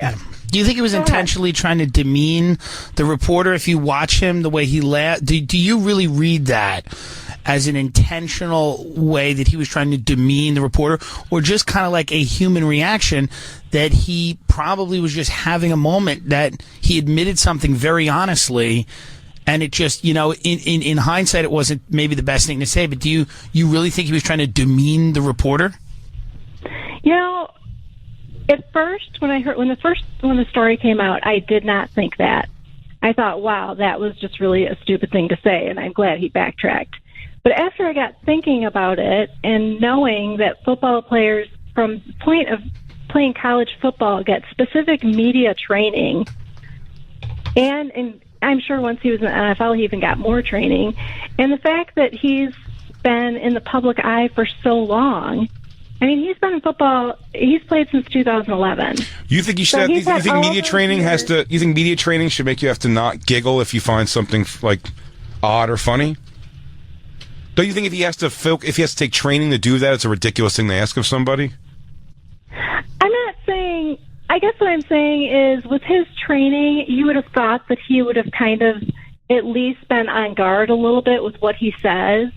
C: Do you think he was intentionally trying to demean the reporter? If you watch him, the way he laughed, do you really read that as an intentional way that he was trying to demean the reporter, or just kind of like a human reaction that he probably was just having a moment that he admitted something very honestly, and it just, in hindsight, it wasn't maybe the best thing to say, but do you really think he was trying to demean the reporter?
I: At first, when the story came out, I did not think that. I thought, wow, that was just really a stupid thing to say, and I'm glad he backtracked. But after I got thinking about it and knowing that football players, from the point of playing college football, get specific media training, and I'm sure once he was in the NFL, he even got more training, and the fact that he's been in the public eye for so long. I mean, he's been in football. He's played since 2011.
B: You think you should? You think media training has to? You think media training should make you have to not giggle if you find something like odd or funny? Don't you think if he has to take training to do that, it's a ridiculous thing to ask of somebody?
I: I'm not saying. I guess what I'm saying is, with his training, you would have thought that he would have kind of at least been on guard a little bit with what he says,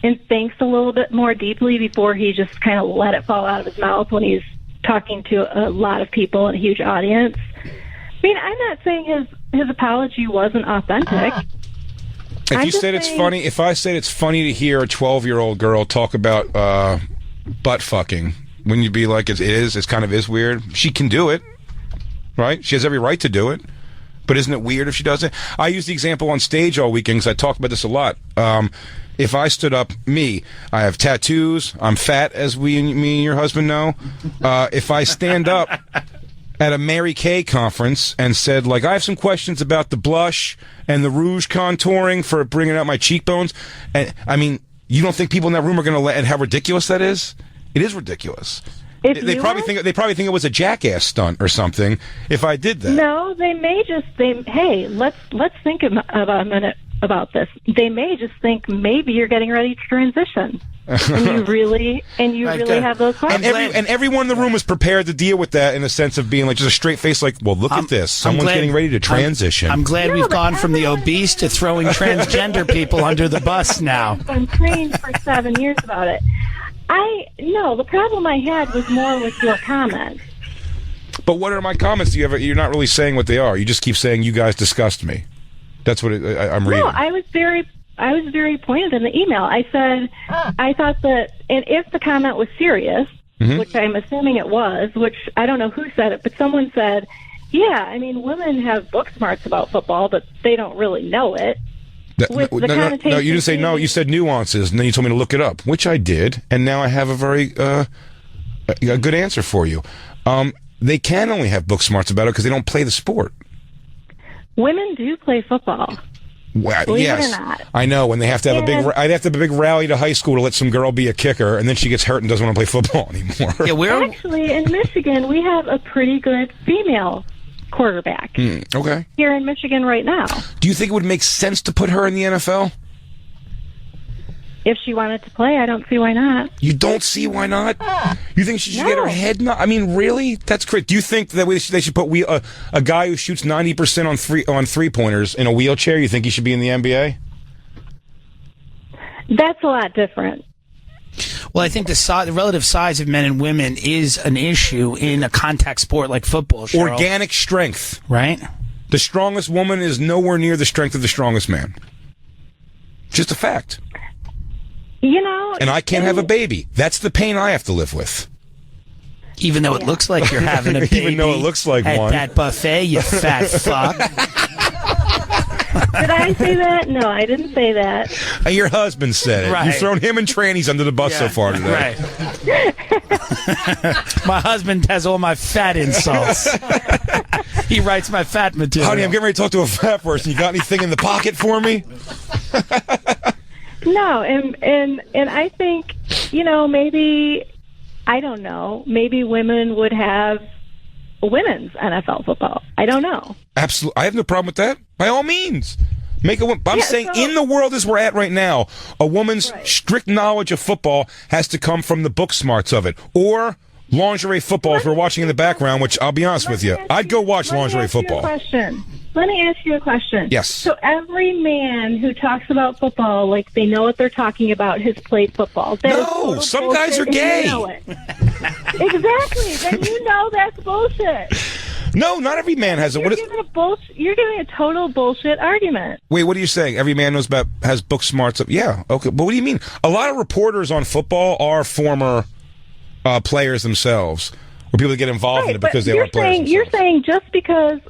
I: and thinks a little bit more deeply before he just kind of let it fall out of his mouth when he's talking to a lot of people in a huge audience. I mean, I'm not saying his apology wasn't authentic.
B: If you said it's funny, if I said it's funny to hear a 12-year-old girl talk about butt fucking, wouldn't you be like, it kind of is weird? She can do it, right? She has every right to do it. But isn't it weird if she does it? I use the example on stage all weekend because I talk about this a lot. If I stood up, I have tattoos, I'm fat, as me and your husband know. If I stand up at a Mary Kay conference and said, like, I have some questions about the blush and the rouge contouring for bringing out my cheekbones, and I mean, you don't think people in that room are going to and how ridiculous that is? It is ridiculous. They probably think it was a jackass stunt or something if I did that.
I: No, they may just hey, let's think about a minute. about this. They may just think maybe you're getting ready to transition. And you really have those questions.
B: And everyone in the room was prepared to deal with that in a sense of being like just a straight face, like, well, look at this. Someone's getting ready to transition.
C: I'm glad we've gone from the obese to throwing transgender people under the bus now.
I: I've been trained for 7 years about it. The problem I had was more with your comments.
B: But what are my comments? You're not really saying what they are. You just keep saying, you guys disgust me. That's what I'm reading.
I: No, I was very pointed in the email. I said, I thought that, and if the comment was serious, which I'm assuming it was, which I don't know who said it, but someone said, yeah, I mean, women have book smarts about football, but they don't really know it.
B: No, you didn't say no. You said nuances, and then you told me to look it up, which I did, and now I have a very a good answer for you. They can only have book smarts about it because they don't play the sport.
I: Women do play football.
B: Well, yes, I know. When they have to have I'd have to have a big rally to high school to let some girl be a kicker, and then she gets hurt and doesn't want to play football anymore.
C: Yeah,
I: actually in Michigan we have a pretty good female quarterback.
B: Okay.
I: Here in Michigan right now.
B: Do you think it would make sense to put her in the NFL?
I: If she wanted to play, I don't see why not.
B: You don't see why not? You think she should get her head knocked? I mean, really? That's crazy. Do you think that they should put a guy who shoots 90% on three-pointers in a wheelchair? You think he should be in the NBA?
I: That's a lot different.
C: Well, I think the relative size of men and women is an issue in a contact sport like football. Cheryl.
B: Organic strength.
C: Right.
B: The strongest woman is nowhere near the strength of the strongest man. Just a fact. And I can't have a baby. That's the pain I have to live with.
C: Even though it looks like you're having a baby.
B: Even though it looks like
C: at
B: one.
C: At that buffet, you fat fuck.
I: Did I say that? No, I didn't say that.
B: Your husband said it.
C: Right.
B: You've thrown him and trannies under the bus so far today.
C: Right. My husband has all my fat insults. He writes my fat material.
B: Honey, I'm getting ready to talk to a fat person. You got anything in the pocket for me?
I: No, and I think, maybe, I don't know, maybe women would have women's NFL football. I don't know.
B: Absolutely. I have no problem with that. By all means. I'm saying in the world as we're at right now, a woman's strict knowledge of football has to come from the book smarts of it. Or lingerie football if we're watching in the background, which I'll be honest with you. I'd go watch lingerie football.
I: Let me ask you a question.
B: Yes.
I: So every man who talks about football like they know what they're talking about has played football.
B: No, some guys are gay.
I: You know it. Exactly. Then you know that's bullshit.
B: No, not every man has it.
I: You're giving a total bullshit argument.
B: Wait, what are you saying? Every man has book smarts. Yeah, okay. But what do you mean? A lot of reporters on football are former players themselves. Where people get involved in it because they weren't players.
I: You're saying just because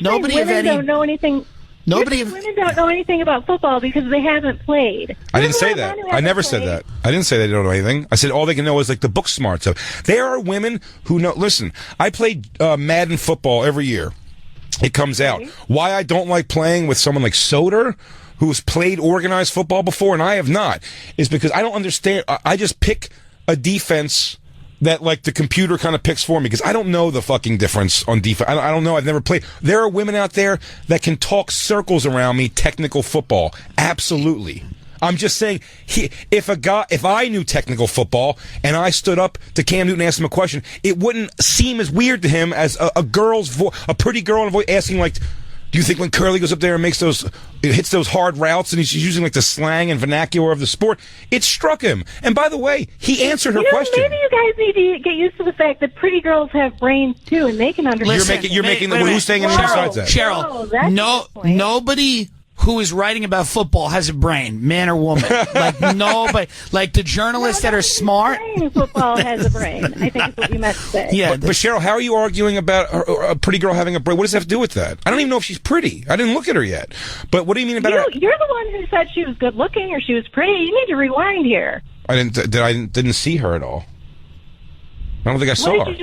C: nobody of any
I: don't know anything. Women don't know anything about football because they haven't played.
B: I didn't say that. I never said that. I didn't say they don't know anything. I said all they can know is like the book smarts of. There are women who know. Listen, I played Madden football every year. It comes out. Why I don't like playing with someone like Soder, who's played organized football before and I have not, is because I don't understand. I just pick a defense that like the computer kind of picks for me because I don't know the fucking difference on defense. I don't know. I've never played. There are women out there that can talk circles around me technical football. Absolutely. I'm just saying, if I knew technical football and I stood up to Cam Newton and asked him a question, it wouldn't seem as weird to him as a pretty girl in a voice asking like, do you think when Curly goes up there and hits those hard routes and he's using like the slang and vernacular of the sport, it struck him. And by the way, he answered her question.
I: Maybe you guys need to get used to the fact that pretty girls have brains too, and they can understand.
B: You're making who's saying anything besides that?
C: Cheryl, nobody who is writing about football has a brain, man or woman. Like nobody, like the journalists that are smart.
I: Football has a brain. I think is what you meant to say.
B: Yeah, but Cheryl, how are you arguing about a pretty girl having a brain? What does that have to do with that? I don't even know if she's pretty. I didn't look at her yet. But what do you mean about her?
I: You're the one who said she was good looking or she was pretty. You need to rewind here.
B: I didn't see her at all. I don't think I saw her.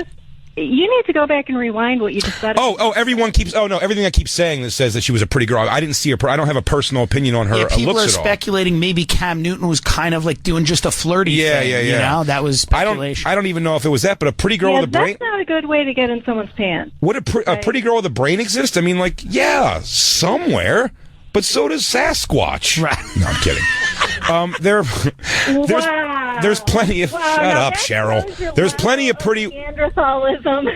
I: You need to go back and rewind what you just said.
B: Everything I keep saying that says that she was a pretty girl. I didn't see her. I don't have a personal opinion on her looks at all.
C: People are speculating maybe Cam Newton was kind of like doing just a flirty thing. Yeah. You know, that was speculation.
B: I don't even know if it was that, but a pretty girl with a brain.
I: That's not a good way to get in someone's pants.
B: Would a pretty girl with a brain exist? I mean, like, yeah, somewhere. but so does Sasquatch.
C: Right.
B: No, I'm kidding. There's plenty of... Shut up, Cheryl. There's plenty of pretty...
I: Neanderthalism.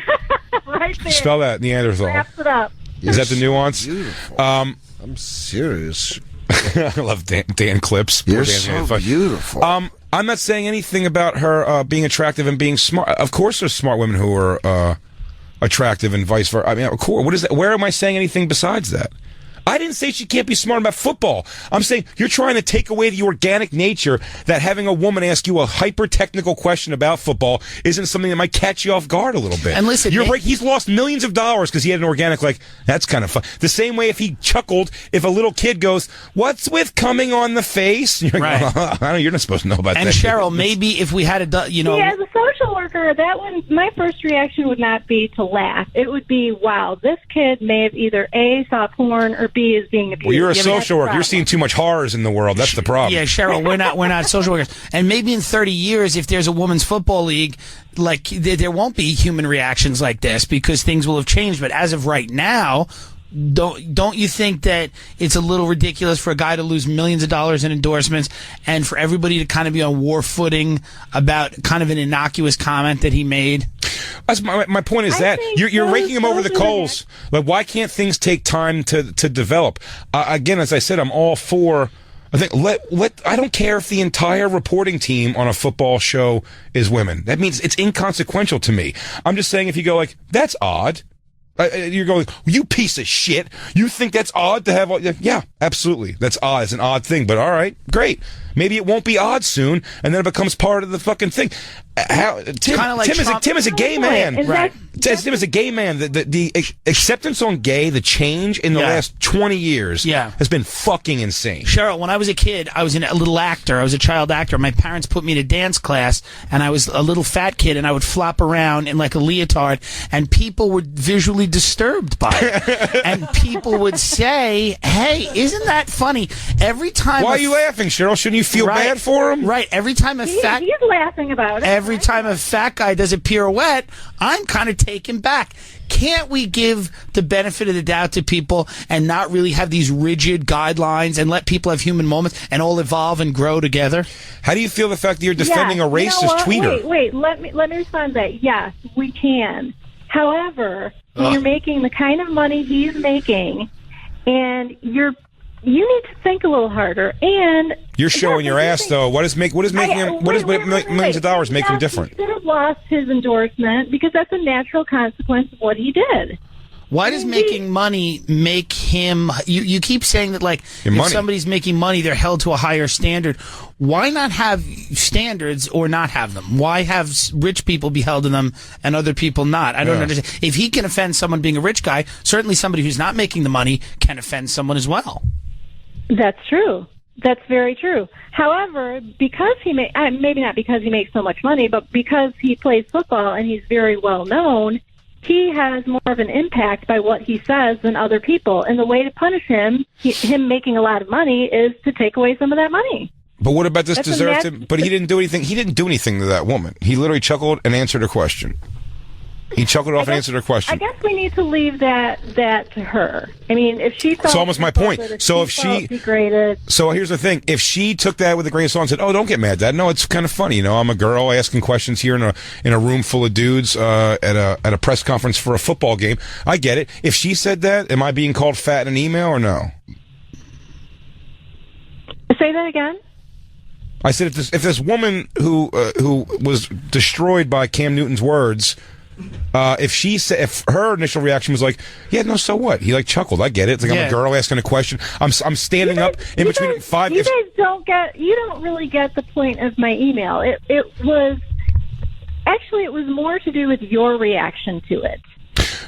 I: Right there.
B: Spell that, Neanderthal.
I: Wraps it up.
B: Is that the nuance?
H: Beautiful. I'm serious.
B: I love Dan clips.
H: You're
B: Dan's
H: so beautiful.
B: I'm not saying anything about her being attractive and being smart. Of course, there's smart women who are attractive and vice versa. I mean, of course. What is that? Where am I saying anything besides that? I didn't say she can't be smart about football. I'm saying you're trying to take away the organic nature that having a woman ask you a hyper-technical question about football isn't something that might catch you off guard a little bit.
C: And listen,
B: you're right. He's lost millions of dollars because he had an organic, like, that's kind of fun. The same way if he chuckled, if a little kid goes, "What's with coming on the face?" You're like,
C: Right.
B: I don't, you're not supposed to know about
C: And
B: that.
C: Cheryl, maybe if we had
I: Yeah, as a social worker, that one, my first reaction would not be to laugh. It would be, wow, this kid may have either A, saw porn, or B, is being abused.
B: Well, you're a
I: Yeah,
B: social worker. You're seeing too much horrors in the world. That's the problem.
C: Yeah, Cheryl, we're not social workers. And maybe in 30 years, if there's a women's football league, like there won't be human reactions like this because things will have changed. But as of right now, don't you think that it's a little ridiculous for a guy to lose millions of dollars in endorsements and for everybody to kind of be on war footing about kind of an innocuous comment that he made?
B: That's my point is that you're raking him over the coals. Like, why can't things take time to develop? Again, as I said, I'm all for. I think I don't care if the entire reporting team on a football show is women. That means it's inconsequential to me. I'm just saying if you go like, that's odd. You're going, you piece of shit. You think that's odd to have all... Yeah, absolutely. That's odd. It's an odd thing, but all right, great. Maybe it won't be odd soon, and then it becomes part of the fucking thing. Tim is a gay man.
C: Right.
B: Tim is a gay man. The acceptance on gay, the change in the last 20 years has been fucking insane.
C: Cheryl, when I was a kid, I was a little actor. I was a child actor. My parents put me in a dance class, and I was a little fat kid, and I would flop around in like a leotard, and people were visually disturbed by it. And people would say, "Hey, isn't that funny?" Every time.
B: Why are you laughing, Cheryl? Shouldn't you feel bad for him?
C: Right. Every time
I: He's laughing about it.
C: Every time a fat guy does a pirouette, I'm kind of taken back. Can't we give the benefit of the doubt to people and not really have these rigid guidelines and let people have human moments and all evolve and grow together?
B: How do you feel the fact that you're defending a racist tweeter?
I: Wait. Let me respond to that. Yes, we can. However, when you're making the kind of money he's making, and you need to think a little harder. And
B: you're showing your ass, though. What is millions of dollars make him different?
I: He could have lost his endorsement because that's a natural consequence of what he did.
C: Why does making money make him... You keep saying that, like, if somebody's making money, they're held to a higher standard. Why not have standards or not have them? Why have rich people be held to them and other people not? I don't understand. If he can offend someone being a rich guy, certainly somebody who's not making the money can offend someone as well.
I: That's true. That's very true. However, because maybe not because he makes so much money, but because he plays football and he's very well known, he has more of an impact by what he says than other people. And the way to punish him making a lot of money, is to take away some of that money.
B: But what about this deserves him? But he didn't do anything. He didn't do anything to that woman. He literally chuckled and answered her question. He chuckled off and answered her question.
I: I guess we need to leave that to her. I mean, if she felt...
B: It's almost my point. So
I: degraded...
B: So here's the thing. If she took that with a grain of salt and said, "Oh, don't get mad, Dad. No, it's kind of funny. You know, I'm a girl asking questions here in a room full of dudes at a press conference for a football game." I get it. If she said that, am I being called fat in an email or no?
I: Say that again?
B: I said if this woman who was destroyed by Cam Newton's words... if her initial reaction was like, "Yeah, no, so what?" He like chuckled. I get it. It's like I'm a girl asking a question. I'm standing up in between five.
I: You guys don't really get the point of my email. It was more to do with your reaction to it.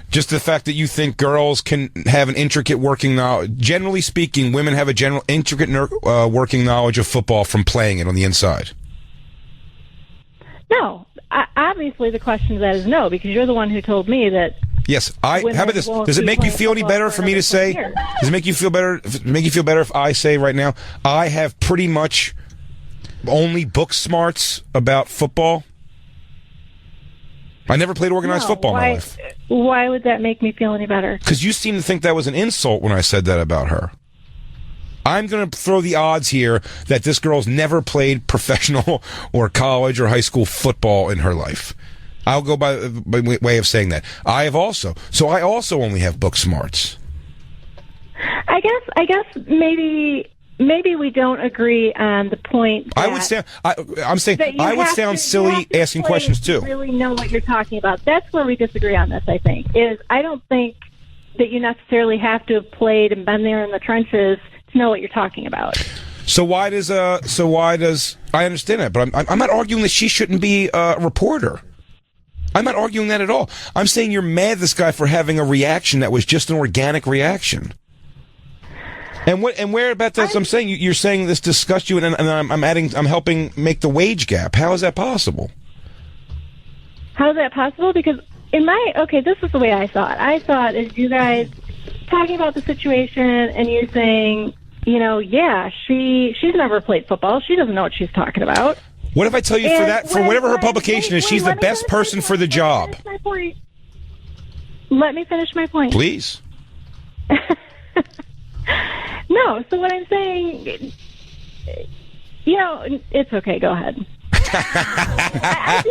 B: Just the fact that you think girls can have an intricate working knowledge. Generally speaking, women have a intricate working knowledge of football from playing it on the inside.
I: No. Obviously, the question to that is no, because you're the one who told me that.
B: Yes, how about this? Does it make you feel any better for me to say? Does it make you feel better? Make you feel better if I say right now I have pretty much only book smarts about football? I never played organized football in my life.
I: Why would that make me feel any better?
B: Because you seem to think that was an insult when I said that about her. I'm going to throw the odds here that this girl's never played professional or college or high school football in her life. I'll go by way of saying that. I also only have book smarts.
I: I guess maybe we don't agree on the point.
B: I would sound silly asking questions too.
I: Really know what you're talking about. That's where we disagree on this. I think I don't think that you necessarily have to have played and been there in the trenches to know what you're talking about.
B: So why does I understand that, but I'm not arguing that she shouldn't be a reporter. I'm not arguing that at all. I'm saying you're mad at this guy for having a reaction that was just an organic reaction. And where about this? I'm saying you're saying this disgusts you, and I'm helping make the wage gap. How is that possible?
I: How is that possible? Because this is the way I saw it. I saw it as you guys talking about the situation, and you're saying, she's never played football. She doesn't know what she's talking about.
B: What if I tell you for whatever her publication is, she's the best person for the job?
I: Let me finish my point.
B: Please.
I: No, so what I'm saying, it's okay. Go ahead. I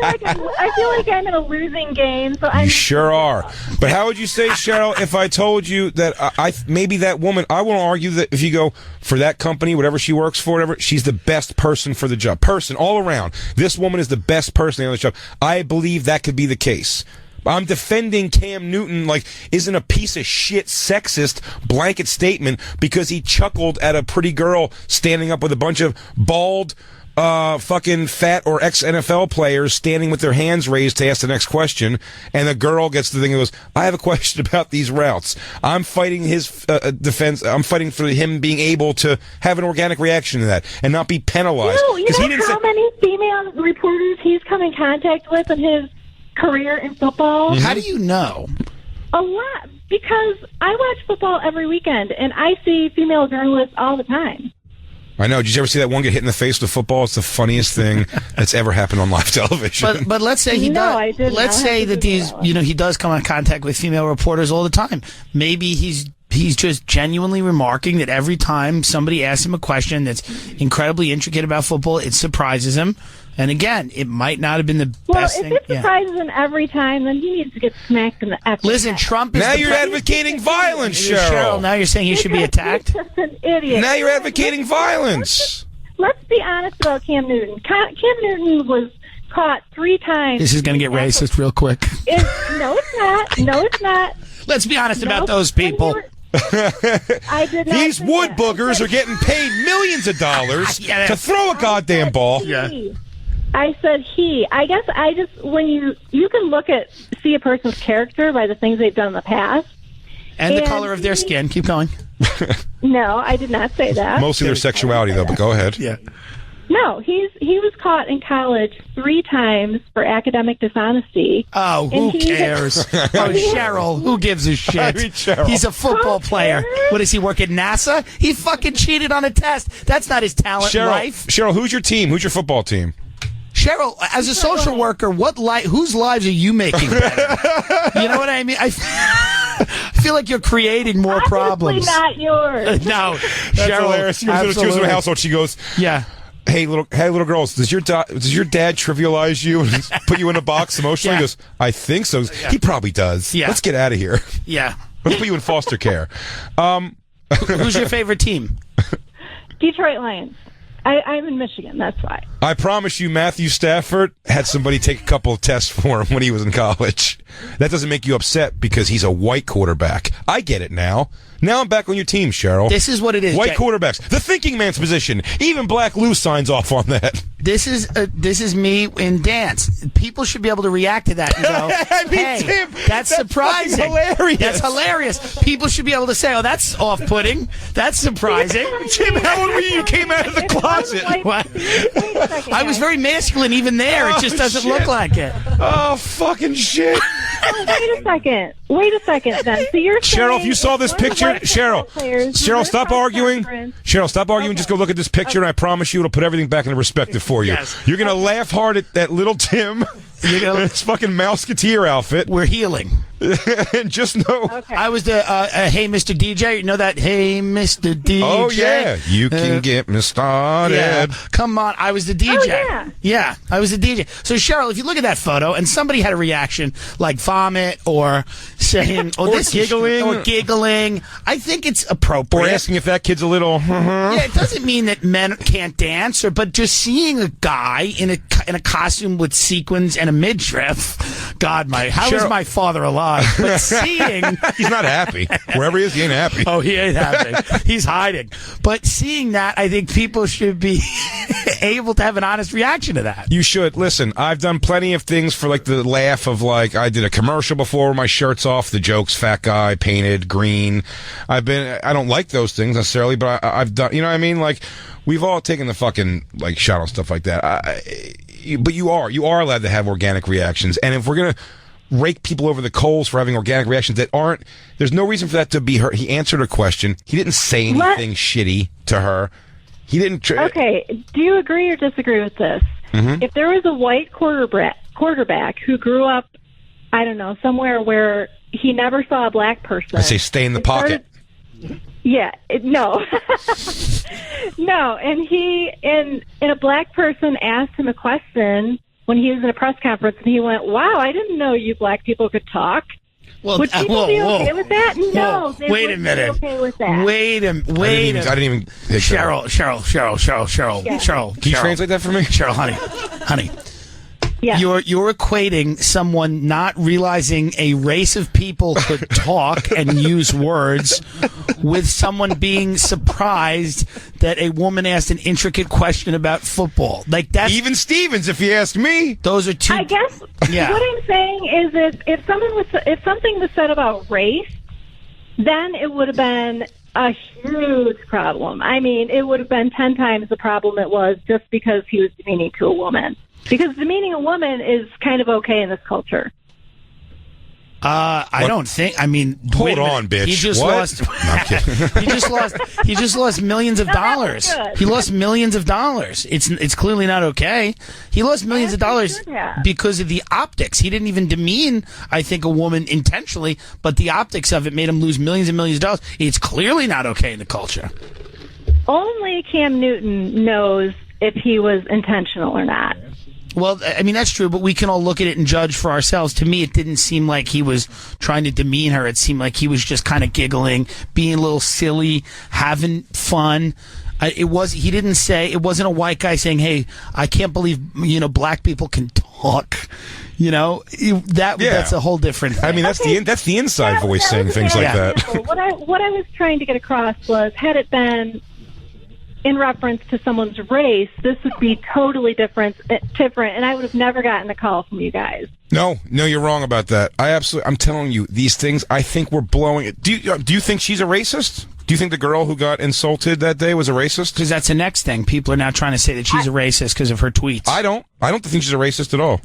I: feel like I'm in a losing game. So you
B: sure are. But how would you say, Cheryl, if I told you that maybe that woman, I won't argue that if you go for that company, whatever she works for, whatever, she's the best person for the job. Person all around. This woman is the best person on the job. I believe that could be the case. I'm defending Cam Newton like isn't a piece of shit sexist blanket statement because he chuckled at a pretty girl standing up with a bunch of bald fucking fat or ex-NFL players standing with their hands raised to ask the next question, and the girl gets the thing and goes, I have a question about these routes. I'm fighting his defense. I'm fighting for him being able to have an organic reaction to that and not be penalized.
I: You know how many female reporters he's come in contact with in his career in football?
C: How do you know?
I: A lot, because I watch football every weekend, and I see female journalists all the time.
B: I know. Did you ever see that one get hit in the face with football? It's the funniest thing that's ever happened on live television.
C: But let's say he does. Let's say that he does come in contact with female reporters all the time. Maybe he's just genuinely remarking that every time somebody asks him a question that's incredibly intricate about football, it surprises him. And again, it might not have been the best thing.
I: Well, if it surprises him every time, then he needs to get smacked in the F.
C: Listen, Trump is
B: now you're advocating violence, Cheryl.
C: Now you're saying he should be attacked?
I: He's just an idiot.
B: Now you're advocating violence.
I: Let's be honest about Cam Newton. Cam Newton was caught 3 times.
C: This is going to get racist real quick.
I: No, it's not. No, it's not.
C: Let's be honest about those people.
I: I did not.
B: These wood boogers are getting paid millions of dollars to throw a goddamn ball.
I: Yeah. I said he. I guess when you can see a person's character by the things they've done in the past.
C: And the color of their skin. Keep going.
I: No, I did not say that.
B: Mostly their sexuality, though, but go ahead.
C: Yeah.
I: No, he was caught in college 3 times for academic dishonesty.
C: Oh, who cares? Cheryl, who gives a shit?
B: I mean, Cheryl.
C: He's a football player. What does he work at NASA? He fucking cheated on a test. That's not his talent in life.
B: Cheryl, who's your team? Who's your football team?
C: Cheryl, as a social worker, whose lives are you making better? You know what I mean? I feel like you're creating more problems.
I: Not yours.
C: No,
B: That's
C: Cheryl.
B: Hilarious. She was in her household. She goes,
C: yeah.
B: Hey little girls, does your dad trivialize you and put you in a box emotionally?
C: Yeah.
B: He goes, I think so.
C: Yeah.
B: He probably does. Yeah. Let's get out of here.
C: Yeah.
B: Let's put you in foster care.
C: Who's your favorite team?
I: Detroit Lions. I'm in Michigan, that's why.
B: I promise you, Matthew Stafford had somebody take a couple of tests for him when he was in college. That doesn't make you upset because he's a white quarterback. I get it now. Now I'm back on your team, Cheryl.
C: This is what it is.
B: White quarterbacks. The thinking man's position. Even Black Lou signs off on that.
C: This is me in dance. People should be able to react to that and go, hey,
B: Tim,
C: that's surprising.
B: Hilarious.
C: That's hilarious. People should be able to say, oh, that's off-putting. That's surprising.
B: Tim, how old were you? You came out of the closet.
C: What? I was very masculine even there. It just doesn't look like it.
B: Oh, fucking shit.
I: Wait a second then. So you're
B: Cheryl, if you saw this picture, Cheryl, stop arguing. Cheryl, stop arguing. Okay. Just go look at this picture, and I promise you it'll put everything back into perspective for you.
C: Yes.
B: You're going to laugh hard at that little Tim. It's fucking Mouseketeer outfit.
C: We're healing.
B: And just know.
I: Okay.
C: I was the Hey Mr. DJ. You know that Hey Mr. DJ?
B: Oh, yeah. You can get me started.
C: Yeah. Come on. I was the DJ.
I: Oh, yeah.
C: Yeah, I was the DJ. So, Cheryl, if you look at that photo and somebody had a reaction like vomit or saying,
B: Or
C: this is-
B: giggling.
C: or giggling, I think it's appropriate.
B: Or asking if that kid's a little.
C: Yeah, it doesn't mean that men can't dance, but just seeing a guy in a costume with sequins and a midriff. God, how is
B: Cheryl-
C: my father alive? But seeing,
B: He's not happy. Wherever he is, he ain't happy.
C: oh, he ain't happy. He's hiding. But seeing that, I think people should be able to have an honest reaction to that.
B: You should. Listen, I've done plenty of things for, like, the laugh of, like, I did a commercial before where my shirt's off, the joke's fat guy, painted, green. I don't like those things necessarily, but I've done, you know what I mean? Like, we've all taken the fucking, like, shot on stuff like that. But you are allowed to have organic reactions. And if we're going to rake people over the coals for having organic reactions that aren't, there's no reason for that to be her. He answered a question. He didn't say anything shitty to her. He didn't.
I: Okay, do you agree or disagree with this?
B: Mm-hmm.
I: If there was a white quarterback who grew up, I don't know, somewhere where he never saw a black person,
B: I say stay in the pocket.
I: No, no, and a black person asked him a question when he was in a press conference, and he went, "Wow, I didn't know you black people could talk."
C: Well,
I: would people be okay with that? No, they
C: wait a
I: wouldn't
C: minute.
I: be okay with that.
C: Wait a
B: I didn't even take
C: Cheryl.
I: Yeah.
B: Can you translate that for me?
C: Cheryl, honey.
I: Yeah.
C: You're equating someone not realizing a race of people could talk and use words with someone being surprised that a woman asked an intricate question about football. Like that's
B: Even Stevens, if you ask me.
C: those are two.
I: I guess
C: Yeah.
I: what I'm saying is that if something was said about race, then it would have been a huge problem. I mean, it would have been 10 times the problem it was just because he was demeaning to a woman. Because demeaning a woman is kind of okay in this culture.
C: I don't think. I mean,
B: Hold
C: wait a minute.
B: on, bitch.
C: He just
B: What?
C: lost.
B: No, I'm kidding.
C: He just lost millions of dollars.
I: good.
C: He lost millions of dollars. It's clearly not okay. He lost millions of dollars because of the optics. He didn't even demean, I think, a woman intentionally, but the optics of it made him lose millions and millions of dollars. It's clearly not okay in the culture.
I: Only Cam Newton knows if he was intentional or not.
C: Well, I mean, that's true, but we can all look at it and judge for ourselves. To me, it didn't seem like he was trying to demean her. It seemed like he was just kind of giggling, being a little silly, having fun. He didn't say, it wasn't a white guy saying, "Hey, I can't believe, black people can talk." That's a whole different thing.
B: I mean, that's the inside voice saying things like that.
I: What I was trying to get across was, had it been in reference to someone's race, this would be totally different, and I would have never gotten a call from you guys.
B: No, you're wrong about that. I'm telling you, these things, I think we're blowing it. Do you think she's a racist? Do you think the girl who got insulted that day was a racist?
C: Because that's the next thing. People are now trying to say that she's a racist because of her tweets.
B: I don't think she's a racist at all.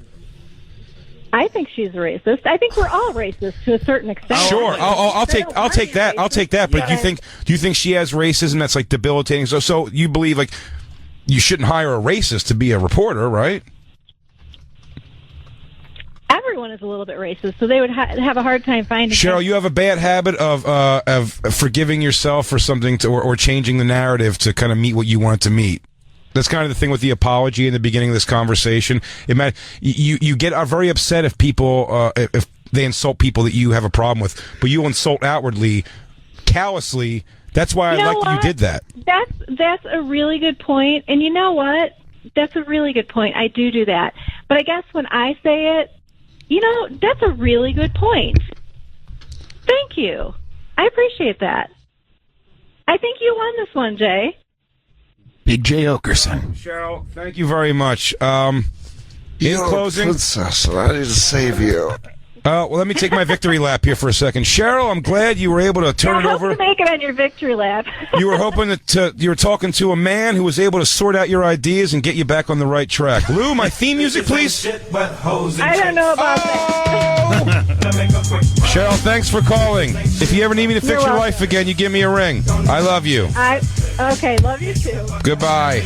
I: I think she's a racist. I think we're all racist to a certain extent.
B: Sure, I'll take that. I'll take that. But do you think she has racism that's like debilitating? So you believe like you shouldn't hire a racist to be a reporter, right?
I: Everyone is a little bit racist, so they would have a hard time finding.
B: Cheryl, you have a bad habit of forgiving yourself for something or changing the narrative to kind of meet what you want to meet. That's kind of the thing with the apology in the beginning of this conversation. You are very upset if people if they insult people that you have a problem with, but you insult outwardly, callously. That's why I like that you did that.
I: That's a really good point, and you know what? That's a really good point. I do that, but I guess when I say it, that's a really good point. Thank you. I appreciate that. I think you won this one, Jay.
C: Big J. Okerson.
B: Cheryl, thank you very much. In closing,
H: princess, I need to save you.
B: Well, let me take my victory lap here for a second. Cheryl, I'm glad you were able to turn it over.
I: I hope to make it on your victory lap.
B: You were hoping you were talking to a man who was able to sort out your ideas and get you back on the right track. Lou, my theme music, please.
I: I don't know about that.
B: Cheryl, thanks for calling. If you ever need me to fix your life again, you give me a ring. I love you.
I: Okay, love you too.
B: Goodbye.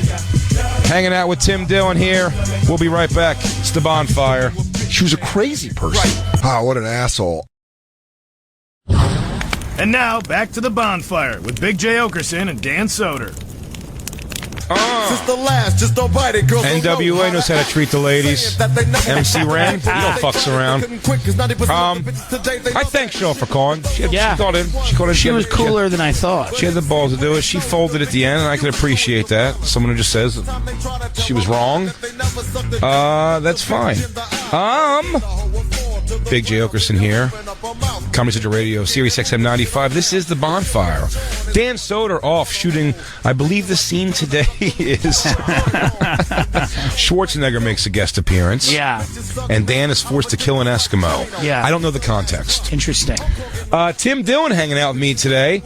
B: Hanging out with Tim Dillon here. We'll be right back. It's the Bonfire. She was a crazy person.
H: Ah, what an asshole.
A: And now, back to the bonfire with Big J. Okerson and Dan Soder.
B: NWA knows how to treat the ladies. MC Ren, he don't fucks around. I thank Shaw for calling. She called in.
C: She was cooler than I thought.
B: She had the balls to do it. She folded at the end, and I can appreciate that. Someone who just says she was wrong. That's fine. Big J. Okerson here. Comedy Central Radio, Sirius XM 95. This is the bonfire. Dan Soder off shooting. I believe the scene today is Schwarzenegger makes a guest appearance.
C: Yeah.
B: And Dan is forced to kill an Eskimo.
C: Yeah.
B: I don't know the context.
C: Interesting.
B: Tim Dillon hanging out with me today.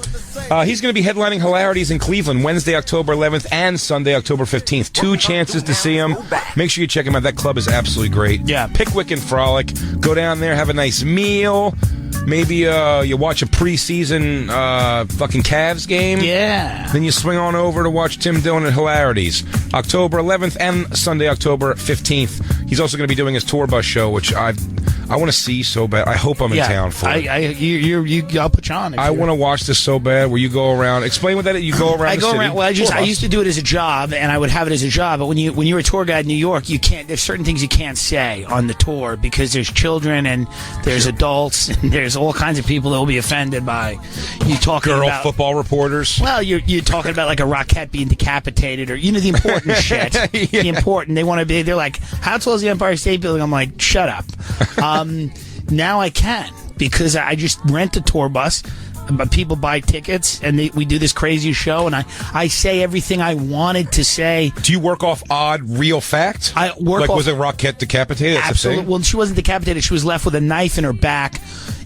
B: He's going to be headlining Hilarities in Cleveland Wednesday, October 11th and Sunday, October 15th. 2 chances to see him. Make sure you check him out. That club is absolutely great.
C: Yeah.
B: Pickwick and Frolic. Go down there, have a nice meal. Maybe you watch a preseason fucking Cavs game.
C: Yeah.
B: Then you swing on over to watch Tim Dillon at Hilarities. October 11th and Sunday, October 15th. He's also going to be doing his tour bus show, which I want to see so bad. I hope I'm in town for it.
C: I'll put you on.
B: I want to watch this so bad. Where you go around, explain what that is. You go around.
C: I
B: the
C: go
B: city.
C: around. Well, I used to do it as a job, and I would have it as a job. But when you're a tour guide in New York, you can't. There's certain things you can't say on the tour because there's children and there's adults and there's all kinds of people that will be offended by you talking about
B: football reporters.
C: Well, you're talking about like a Rockette being decapitated or the important shit.
B: Yeah.
C: The important. They want to be. They're like, how tall is the Empire State Building? I'm like, shut up. Now I can because I just rent a tour bus. But people buy tickets, and we do this crazy show, and I say everything I wanted to say.
B: Do you work off odd, real facts?
C: I work
B: like,
C: off...
B: was a Rockette decapitated?
C: Absolutely. Well, she wasn't decapitated. She was left with a knife in her back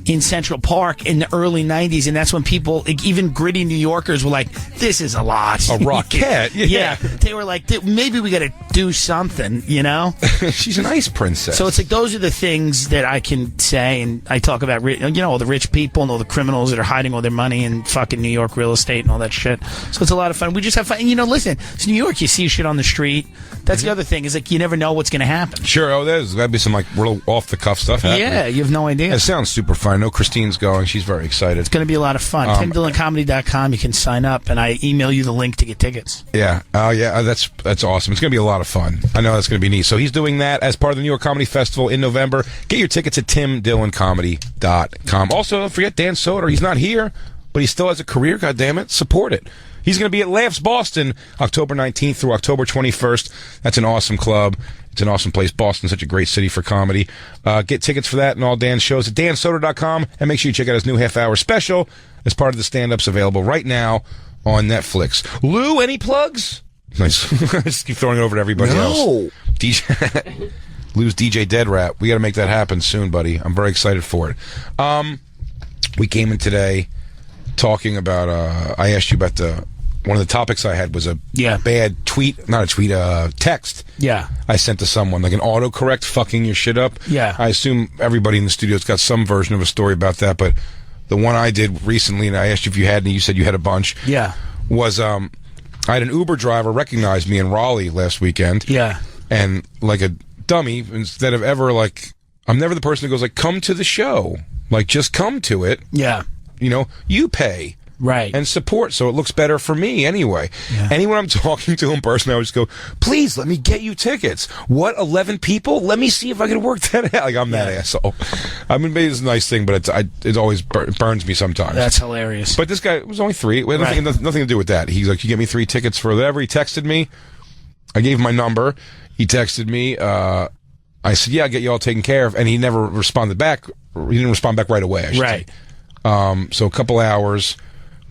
C: in Central Park in the early 90s, and that's when people, like, even gritty New Yorkers were like, this is a lot.
B: A Rockette?
C: Yeah. They were like, maybe we got to do something,
B: She's an ice princess.
C: So it's like those are the things that I can say, and I talk about, all the rich people and all the criminals that are hiding all their money in fucking New York real estate and all that shit. So it's a lot of fun. We just have fun. And, listen, it's New York. You see shit on the street. That's the other thing is like you never know what's going to happen.
B: Sure. Oh, there's got to be some like real off the cuff stuff happening.
C: Yeah, you have no idea.
B: It sounds super fun. I know Christine's going. She's very excited.
C: It's going to be a lot of fun. TimDillonComedy.com. You can sign up, and I email you the link to get tickets.
B: Yeah. Oh, yeah. That's awesome. It's going to be a lot of fun. I know that's going to be neat. So he's doing that as part of the New York Comedy Festival in November. Get your tickets at TimDillonComedy.com. Also, don't forget Dan Soder. He's not here, but he still has a career. God damn it. Support it. He's going to be at Laughs Boston October 19th through October 21st. That's an awesome club. It's an awesome place. Boston's such a great city for comedy. Get tickets for that and all Dan's shows at dansoder.com, and make sure you check out his new half-hour special as part of the stand-ups available right now on Netflix. Lou, any plugs? Nice. Just keep throwing it over to everybody else. DJ Lou's DJ Dead Rat. We got to make that happen soon, buddy. I'm very excited for it. We came in today talking about, I asked you about one of the topics I had was a bad tweet, not a tweet, text.
C: Yeah.
B: I sent to someone, like an autocorrect fucking your shit up. Yeah. I assume everybody in the studio's got some version of a story about that, but the one I did recently, and I asked you if you had, and you said you had a bunch.
C: Yeah.
B: Was, I had an Uber driver recognize me in Raleigh last weekend. Yeah. And like a dummy, instead of ever like, I'm never the person who goes like, come to the show. Like, just come to it. Yeah. You pay. Right. And support, so it looks better for me anyway. Yeah. Anyone I'm talking to in person, I would just go, please, let me get you tickets. What, 11 people? Let me see if I can work that out. Like, I'm that asshole. I mean, maybe it's a nice thing, but it always burns me sometimes.
C: That's hilarious.
B: But this guy, it was only 3. It had nothing to do with that. He's like, you get me 3 tickets for whatever. He texted me. I gave him my number. He texted me. I said, yeah, I'll get you all taken care of. And he never responded back. He didn't respond back right away, I should say. So a couple hours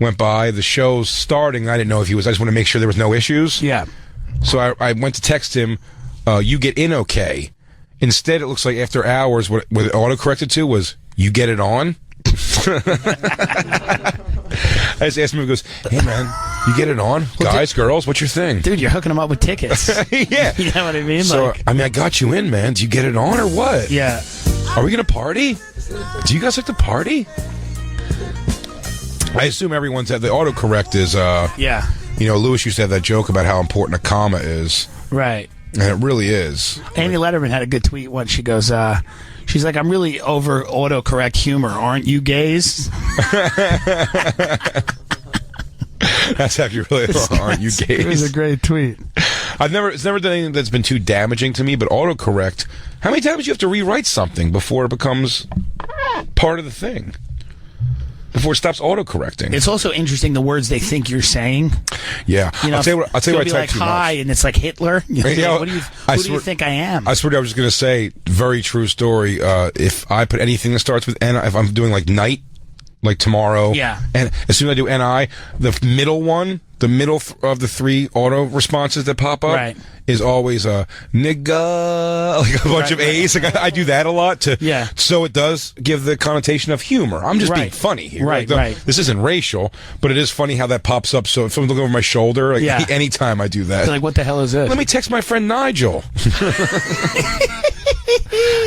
B: went by. The show's starting. I didn't know if he was. I just want to make sure there was no issues. Yeah. So I went to text him, you get in okay. Instead, it looks like after hours, what it auto-corrected to was, you get it on? I just asked him, he goes, hey, man, you get it on? Guys, girls, what's your thing?
C: Dude, you're hooking them up with tickets.
B: Yeah.
C: You know what I mean?
B: So, I got you in, man. Do you get it on or what?
C: Yeah.
B: Are we going to party? Do you guys like to party? I assume everyone's had the autocorrect is, Lewis used to have that joke about how important a comma is.
C: Right.
B: And it really is.
C: Amy Letterman had a good tweet once. She goes, she's like, I'm really over autocorrect humor. Aren't you gays?
B: That's how you really aren't you gays?
C: It was a great tweet.
B: It's never done anything that's been too damaging to me, but autocorrect, how many times do you have to rewrite something before it becomes part of the thing? Before it stops autocorrecting.
C: It's also interesting the words they think you're saying.
B: Yeah.
C: I'll
B: tell you what I type
C: like,
B: too
C: hi,
B: much.
C: And it's like Hitler. Who do you think I am?
B: I swear I was just going to say, very true story, if I put anything that starts with N, if I'm doing like night, like tomorrow, and as soon as I do NI, the middle one, the middle of the three auto responses that pop up is always a nigga, like a bunch of A's. Like I do that a lot so it does give the connotation of humor. I'm just being funny here.
C: Right.
B: This isn't racial, but it is funny how that pops up. So if someone's looking over my shoulder, like anytime I do that,
C: like what the hell is this?
B: Let me text my friend Nigel.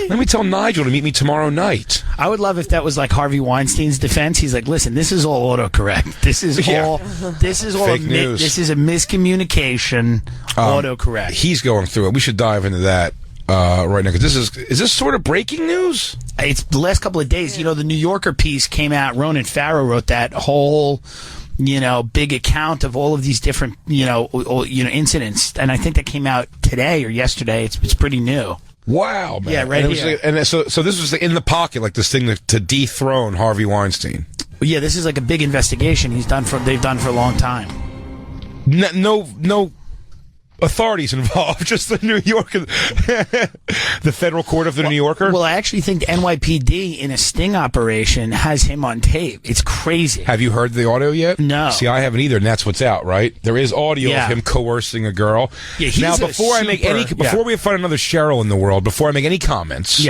B: Let me tell Nigel to meet me tomorrow night.
C: I would love if that was like Harvey Weinstein's defense. He's like, listen, this is all autocorrect. This is all
B: fake news.
C: This is a miscommunication. Autocorrect.
B: He's going through it. We should dive into that right now, because is this sort of breaking news?
C: It's the last couple of days. The New Yorker piece came out. Ronan Farrow wrote that whole big account of all of these different incidents, and I think that came out today or yesterday. It's pretty new.
B: Wow, man.
C: Yeah, right here.
B: So this was in the pocket, like this thing to dethrone Harvey Weinstein.
C: Yeah, this is like a big investigation they've done for a long time.
B: No authorities involved, just the New Yorker, the federal court of the New Yorker.
C: Well, I actually think the NYPD in a sting operation has him on tape. It's crazy.
B: Have you heard the audio yet?
C: No.
B: See, I haven't either, and that's what's out, right? There is audio of him coercing a girl.
C: Yeah, he's
B: now, before we find another Cheryl in the world, before I make any comments,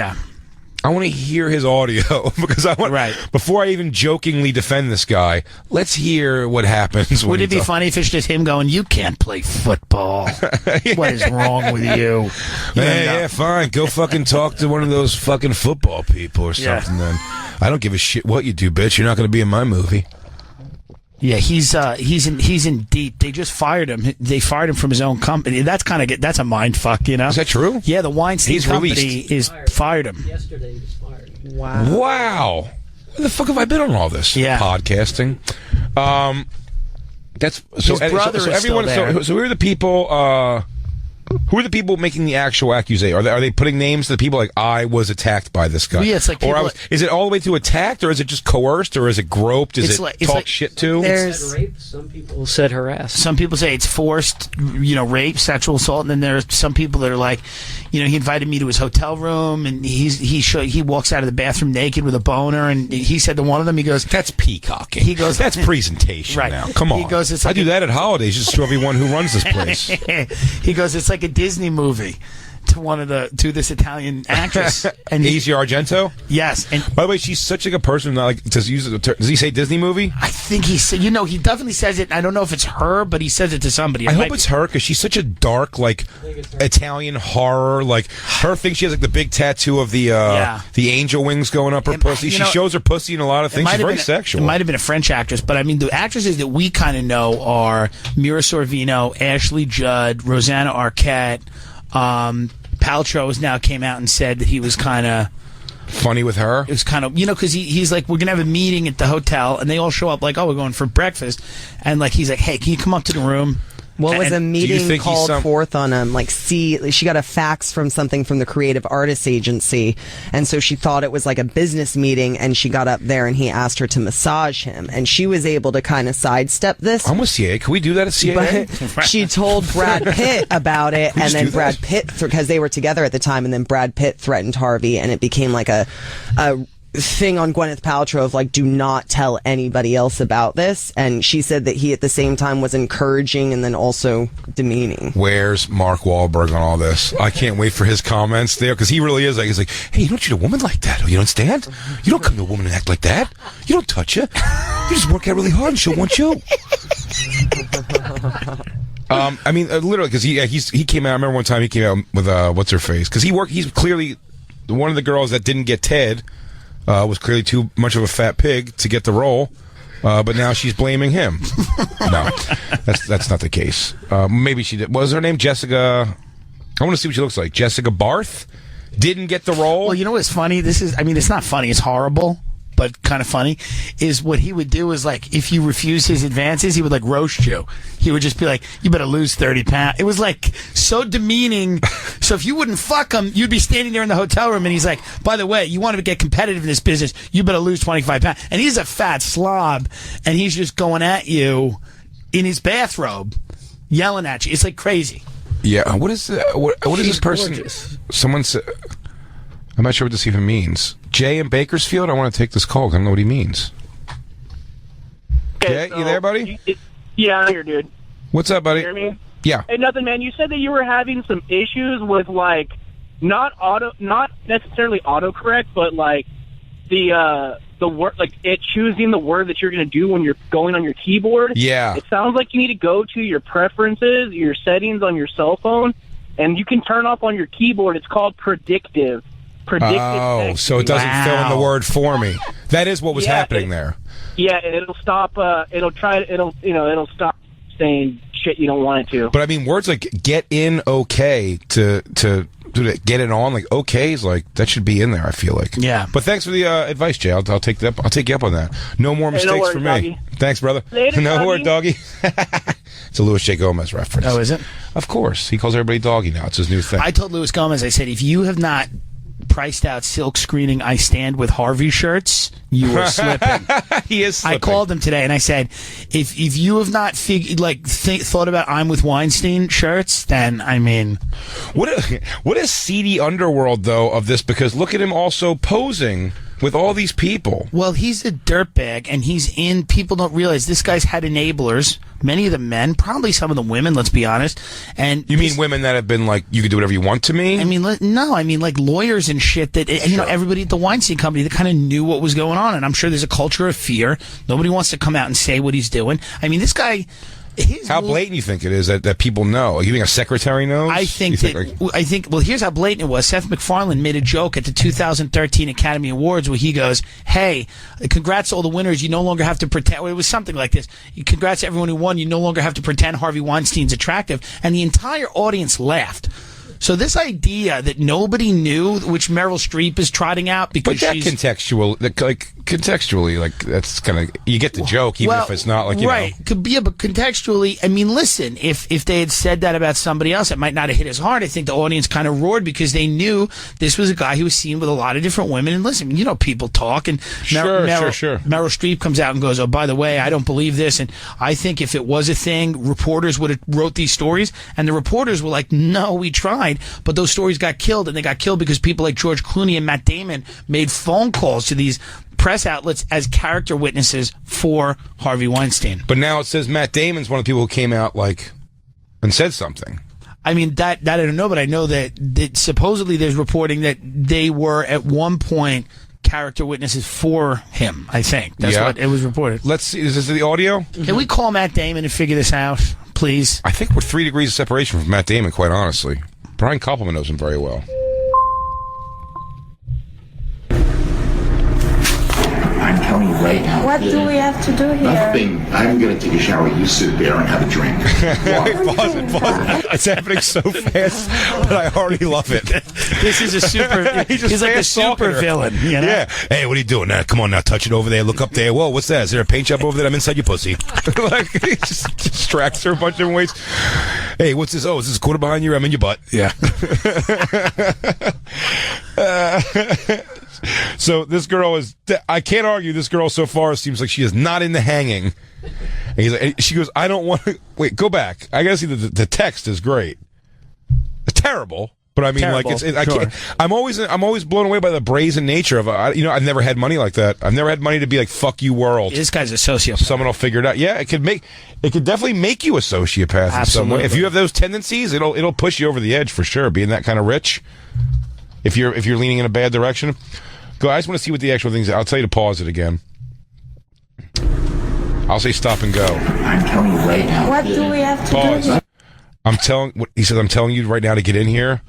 B: I want to hear his audio because I want. Before I even jokingly defend this guy, let's hear what happens.
C: Would it be funny if it's just him going, "You can't play football. What is wrong with you?"
B: Yeah, fine. Go fucking talk to one of those fucking football people or something. Then I don't give a shit what you do, bitch. You're not going to be in my movie.
C: Yeah, he's in deep. They just fired him. They fired him from his own company. That's a mind fuck,
B: Is that true?
C: Yeah, the Weinstein company fired him.
E: Yesterday he was fired.
B: Wow. Where the fuck have I been on all this? Podcasting. That's so.
C: His brother is
B: everyone.
C: Still there.
B: So who are the people? Who are the people making the actual accusation? Are they putting names to the people like I was attacked by this guy?
C: Yeah, it's like
B: is it all the way to attacked, or is it just coerced, or is it groped? Is it talk shit to?
E: There's rape. Some people said harassed.
C: Some people say it's forced, rape, sexual assault, and then there's some people that are like, he invited me to his hotel room, and he walks out of the bathroom naked with a boner, and he said to one of them, he goes,
B: "That's peacocking."
C: He goes,
B: "That's presentation."
C: Right
B: now, come on.
C: He goes,
B: I do that at holidays just to everyone who runs this place.
C: He goes, it's like a Disney movie to this Italian actress. And
B: Asia Argento?
C: Yes. And
B: by the way, she's such a person, does he say Disney movie?
C: I think he said, he definitely says it. I don't know if it's her, but he says it to somebody.
B: I hope it's her, because she's such a dark, Italian horror. Her thing, she has the big tattoo of the angel wings going up her pussy. She shows her pussy in a lot of things. She's very sexual.
C: It might have been a French actress, but I mean, the actresses that we kind of know are Mira Sorvino, Ashley Judd, Rosanna Arquette. Paltrow has now came out and said that he was kind of
B: funny with her.
C: It was kind of, because he's like, we're going to have a meeting at the hotel, and they all show up like, oh, we're going for breakfast. And he's like, hey, can you come up to the room?
F: What was a meeting called forth on she got a fax from something from the Creative Artists Agency, and so she thought it was like a business meeting, and she got up there and he asked her to massage him, and she was able to kind of sidestep this.
B: I'm with CA. Can we do that at CA?
F: But she told Brad Pitt about it, and then Brad Pitt, because they were together at the time, and then Brad Pitt threatened Harvey, and it became like a thing on Gwyneth Paltrow of do not tell anybody else about this, and she said that he at the same time was encouraging and then also demeaning.
B: Where's Mark Wahlberg on all this? I can't wait for his comments there, because he really is he's like, hey, you don't treat a woman like that. You don't stand. You don't come to a woman and act like that. You don't touch her. You just work out really hard and she'll want you. I mean, literally, because he came out. I remember one time he came out with what's her face, because he's clearly one of the girls that didn't get Ted. Was clearly too much of a fat pig to get the role, but now she's blaming him. No, that's not the case. Maybe she did. What was her name? Jessica I want to see what she looks like. Jessica Barth didn't get the role.
C: Well, you know what's funny? It's not funny. It's horrible, but kind of funny. Is what he would do is like, if you refuse his advances, he would like roast you. He would just be like, you better lose 30 pounds. It was like so demeaning. So if you wouldn't fuck him, you'd be standing there in the hotel room and he's like, by the way, you want to get competitive in this business, you better lose 25 pounds. And he's a fat slob and he's just going at you in his bathrobe, yelling at you. It's like crazy.
B: Yeah, what is this person?
E: Gorgeous.
B: Someone said, I'm not sure what this even means. Jay in Bakersfield, I want to take this call. I don't know what he means.
J: Okay,
B: Jay, you there, buddy?
J: Yeah, I'm here, dude.
B: What's up, buddy?
J: You hear me?
B: Yeah.
J: Hey, nothing, man. You said that you were having some issues with like not necessarily autocorrect, but like the word, like it choosing the word that you're going to do when you're going on your keyboard.
B: Yeah.
J: It sounds like you need to go to your preferences, your settings on your cell phone, and you can turn off on your keyboard. It's called predictive.
B: Oh, so it doesn't fill in the word for me. That is what was happening there.
J: Yeah, and it'll stop. It'll stop saying shit you don't want it to.
B: But I mean, words like "get in," "okay," to get it on, like "okay" is like that should be in there. I feel like.
C: Yeah.
B: But thanks for the advice, Jay. I'll take that. I'll take you up on that. No more mistakes
J: worries,
B: for me.
J: doggy.
B: Thanks, brother.
J: Later,
B: no
J: doggy.
B: word, doggy. It's a Louis J. Gomez reference.
C: Oh, is it?
B: Of course. He calls everybody doggy now. It's his new thing.
C: I told Luis Gomez, I said, if you have not priced out silk screening I Stand with Harvey shirts, you are slipping.
B: He is slipping.
C: I called him today and I said, if you have not thought about I'm with Weinstein shirts, then I mean,
B: what a seedy underworld though of this, because look at him also posing with all these people.
C: Well, he's a dirtbag, and people don't realize this guy's had enablers, many of the men, probably some of the women, let's be honest. And
B: you mean women that have been like, you can do whatever you want to me?
C: I mean, like lawyers and shit that, and, you know, everybody at the Weinstein company that kind of knew what was going on, and I'm sure there's a culture of fear. Nobody wants to come out and say what he's doing. I mean, this guy... How blatant you think it is that people know? You think a secretary knows? I think well, here's how blatant it was. Seth MacFarlane made a joke at the 2013 Academy Awards where he goes, hey, congrats to all the winners. You no longer have to pretend. Well, it was something like this. Congrats to everyone who won. You no longer have to pretend Harvey Weinstein's attractive. And the entire audience laughed. So this idea that nobody knew, which Meryl Streep is trotting out because
B: but that contextually, like that's kind of, you get the joke even if it's not like, you
C: right.
B: know.
C: Could be, but contextually, I mean, listen, if they had said that about somebody else, it might not have hit as hard. I think the audience kind of roared because they knew this was a guy who was seen with a lot of different women. And listen, you know, people talk, and
B: Sure.
C: Meryl Streep comes out and goes, oh, by the way, I don't believe this. And I think if it was a thing, reporters would have wrote these stories, and the reporters were like, no, we tried. But those stories got killed, and they got killed because people like George Clooney and Matt Damon made phone calls to these press outlets as character witnesses for Harvey Weinstein.
B: But now it says Matt Damon's one of the people who came out and said something.
C: I mean, that I don't know, but I know that supposedly there's reporting that they were at one point character witnesses for him. I think that's what it was reported.
B: Let's see. Is this the audio?
C: Can we call Matt Damon and figure this out, please?
B: I think we're 3 degrees of separation from Matt Damon, quite honestly. Brian Koppelman knows him very well.
K: I'm telling you right now.
L: What do we have to do here?
K: Nothing. I'm going to take a shower. You sit there and have a drink.
B: Pause it. It's happening so fast, but I already love it.
C: This is a super. He's like a super villain. You know?
B: Yeah. Hey, what are you doing now? Come on now, touch it over there. Look up there. Whoa, what's that? Is there a paint job over there? I'm inside your pussy. Like he just distracts her a bunch of different ways. Hey, what's this? Oh, is this a quarter behind you? I'm in your butt. Yeah. So this girl is, I can't argue, this girl so far seems like she is not into hanging. And he's like, she goes, I don't want to, wait, go back. I gotta see the text is great. It's terrible. But I mean,
C: terrible.
B: like, I can't, I'm always blown away by the brazen nature of it. You know, I've never had money like that. I've never had money to be like, fuck you world.
C: This guy's a sociopath.
B: Someone will figure it out. Yeah, it could definitely make you a sociopath.
C: Absolutely.
B: In some way. If you have those tendencies, it'll push you over the edge for sure, being that kind of rich. If you're leaning in a bad direction. Go, I just want to see what the actual things are. I'll tell you to pause it again. I'll say stop and go.
K: I'm telling you right now.
L: What do we have to
B: Pause.
L: do?
B: He says, I'm telling you right now to get in here.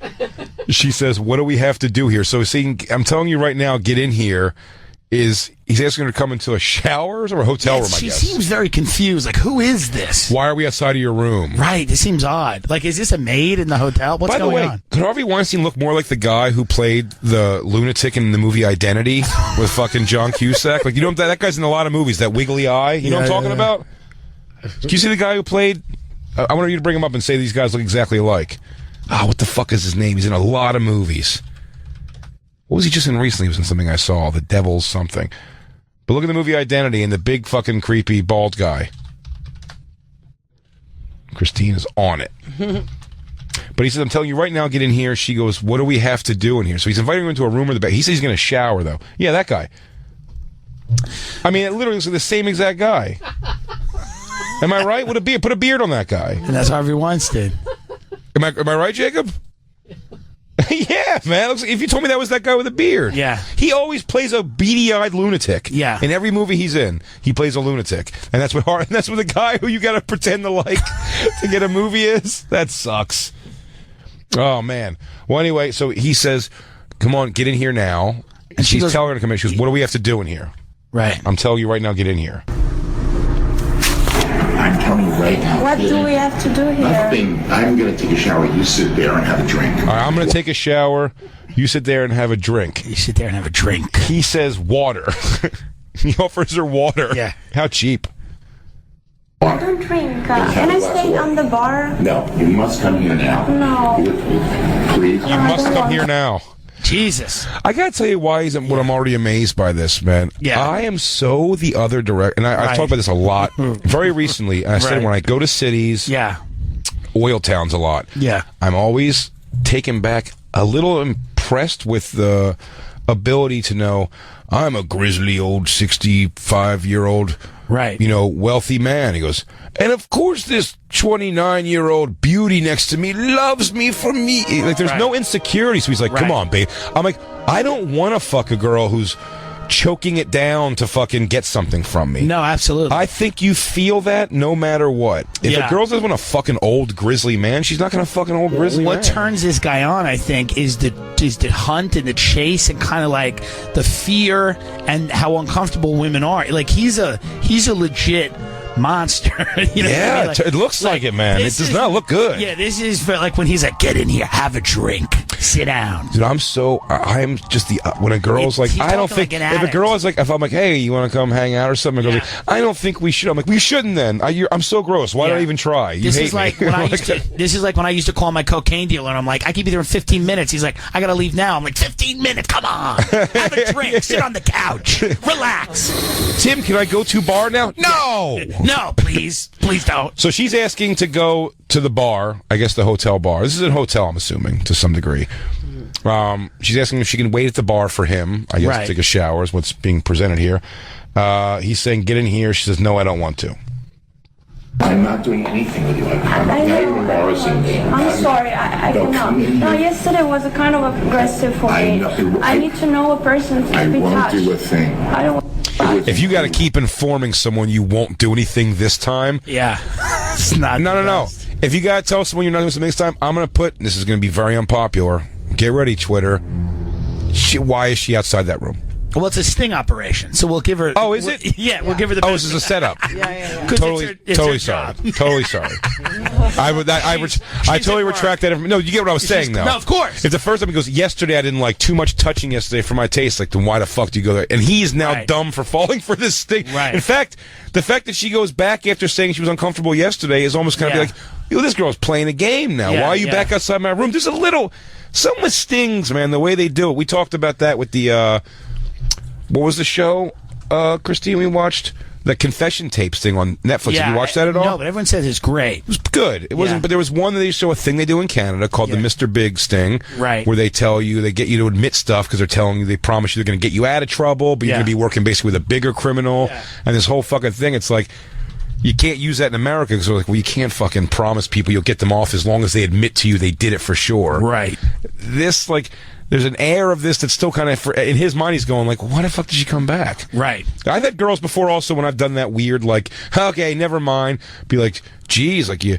B: She says, what do we have to do here? So I'm telling you right now, get in here is He's asking her to come into a shower or a hotel room, I
C: She
B: guess.
C: seems very confused. Like, who is this?
B: Why are we outside of your room?
C: Right. This seems odd. Like, is this a maid in the hotel? What's
B: By the
C: going
B: way,
C: on?
B: could Harvey Weinstein look more like the guy who played the lunatic in the movie Identity with fucking John Cusack? Like, you know, that guy's in a lot of movies, that wiggly eye. You know what I'm talking about? Do you see the guy who played... I want you to bring him up and say these guys look exactly alike. What the fuck is his name? He's in a lot of movies. What was he just in recently? He was in something I saw, The Devil's something. But look at the movie Identity and the big fucking creepy bald guy. Christine is on it. But he says, I'm telling you right now, get in here. She goes, what do we have to do in here? So he's inviting her into a room or the bed. He says he's going to shower, though. Yeah, that guy. I mean, it literally looks like the same exact guy. Am I right? With a beard. Put a beard on that guy.
C: And that's Harvey Weinstein.
B: Am I right, Jacob? Yeah, man. Looks like, if you told me that was that guy with a beard.
C: Yeah.
B: He always plays a beady-eyed lunatic.
C: Yeah.
B: In every movie he's in, he plays a lunatic. And that's what the guy who you got to pretend to like to get a movie is. That sucks. Oh, man. Well, anyway, so he says, come on, get in here now. And she's telling her to come in. She goes, what do we have to do in here?
C: Right.
B: I'm telling you right now, get in here.
K: I'm telling you right now.
L: What do we have to do here?
K: Nothing. I'm going to take a shower. You sit there and have a drink.
B: All right, I'm going to take a shower. You sit there and have a drink.
C: You sit there and have a drink.
B: He says water. He offers her water.
C: Yeah.
B: How cheap.
L: I don't drink. Can I stay on the bar?
K: No, you must come here now.
L: No.
K: Please.
B: You must come here now.
C: Jesus.
B: I gotta tell you why what I'm already amazed by this, man.
C: Yeah.
B: I am so the other direct, and I've talked about this a lot very recently. And I said when I go to cities, oil towns a lot.
C: Yeah.
B: I'm always taken back, a little impressed with the ability to know I'm a grizzly old 65-year-old,
C: right?
B: Wealthy man. He goes, and of course this 29-year-old beauty next to me loves me for me. Like, there's no insecurity. So he's like, come on, babe. I'm like, I don't want to fuck a girl who's choking it down to fucking get something from me.
C: No, absolutely.
B: I think you feel that no matter what. If a girl doesn't want to fuck an old grizzly man, she's not going to fuck an old grizzly man.
C: What turns this guy on, I think, is the hunt and the chase and kind of like the fear and how uncomfortable women are. Like, he's a legit monster. You know what I mean? Like,
B: it looks like it, man. It does not look good.
C: Yeah, this is for, like, when he's like, get in here, have a drink, sit down.
B: Dude, I'm just when a girl's like, I don't think, if a girl is like, if I'm like, hey, you want to come hang out or something, a girl's like, I don't think we should. I'm like, we shouldn't then. I'm so gross. Why don't I even try? You
C: this
B: hate
C: is like
B: me.
C: when this is like when I used to call my cocaine dealer and I'm like, I could be there in 15 minutes. He's like, I gotta leave now. I'm like, 15 minutes, come on. Have a drink, sit on the couch, relax.
B: Tim, can I go to bar now? No!
C: No, please. Please don't.
B: So she's asking to go to the bar, I guess the hotel bar. This is a hotel, I'm assuming, to some degree. She's asking if she can wait at the bar for him, I guess, to take a shower is what's being presented here. He's saying, get in here. She says, no, I don't want to.
K: I'm not doing anything with you. I'm not embarrassing me.
L: I'm sorry, I cannot. No, yesterday was a kind of aggressive for me. I need to know a person to be touched.
K: I won't do a thing.
L: I don't.
B: If you got to keep informing someone you won't do anything this time.
C: Yeah. It's not.
B: No. If you got to tell someone you're not doing something this time, I'm going to put, this is going to be very unpopular. Get ready, Twitter. Why is she outside that room?
C: Well, it's a sting operation, so we'll give her.
B: Oh, is it?
C: Yeah, we'll give her the.
B: Oh, this is a setup.
F: Yeah.
B: Totally sorry. Totally sorry. I totally retract that. No, you get what I was saying, though.
C: No, of course.
B: If the first time he goes, yesterday I didn't like too much touching yesterday for my taste, like, then why the fuck do you go there? And he's now dumb for falling for this sting.
C: Right.
B: In fact, the fact that she goes back after saying she was uncomfortable yesterday is almost kind of be like, yo, this girl's playing a game now. Why are you back outside my room? There's a little, some with stings, man, the way they do it. We talked about that with the, what was the show, Christine, we watched? The confession tapes thing on Netflix. Have you watched that at all?
C: No, but everyone says it's great.
B: It was good. It wasn't, but there was one that they show a thing they do in Canada called the Mr. Big sting.
C: Right.
B: Where they tell you, they get you to admit stuff because they're telling you, they promise you they're going to get you out of trouble, but you're going to be working basically with a bigger criminal. Yeah. And this whole fucking thing, it's like, you can't use that in America because they're like, well, you can't fucking promise people you'll get them off as long as they admit to you they did it for sure.
C: Right.
B: This, like, there's an air of this that's still kind of, in his mind, he's going like, why the fuck did she come back?
C: Right.
B: I've had girls before also when I've done that weird, like, okay, never mind. Be like, geez, like you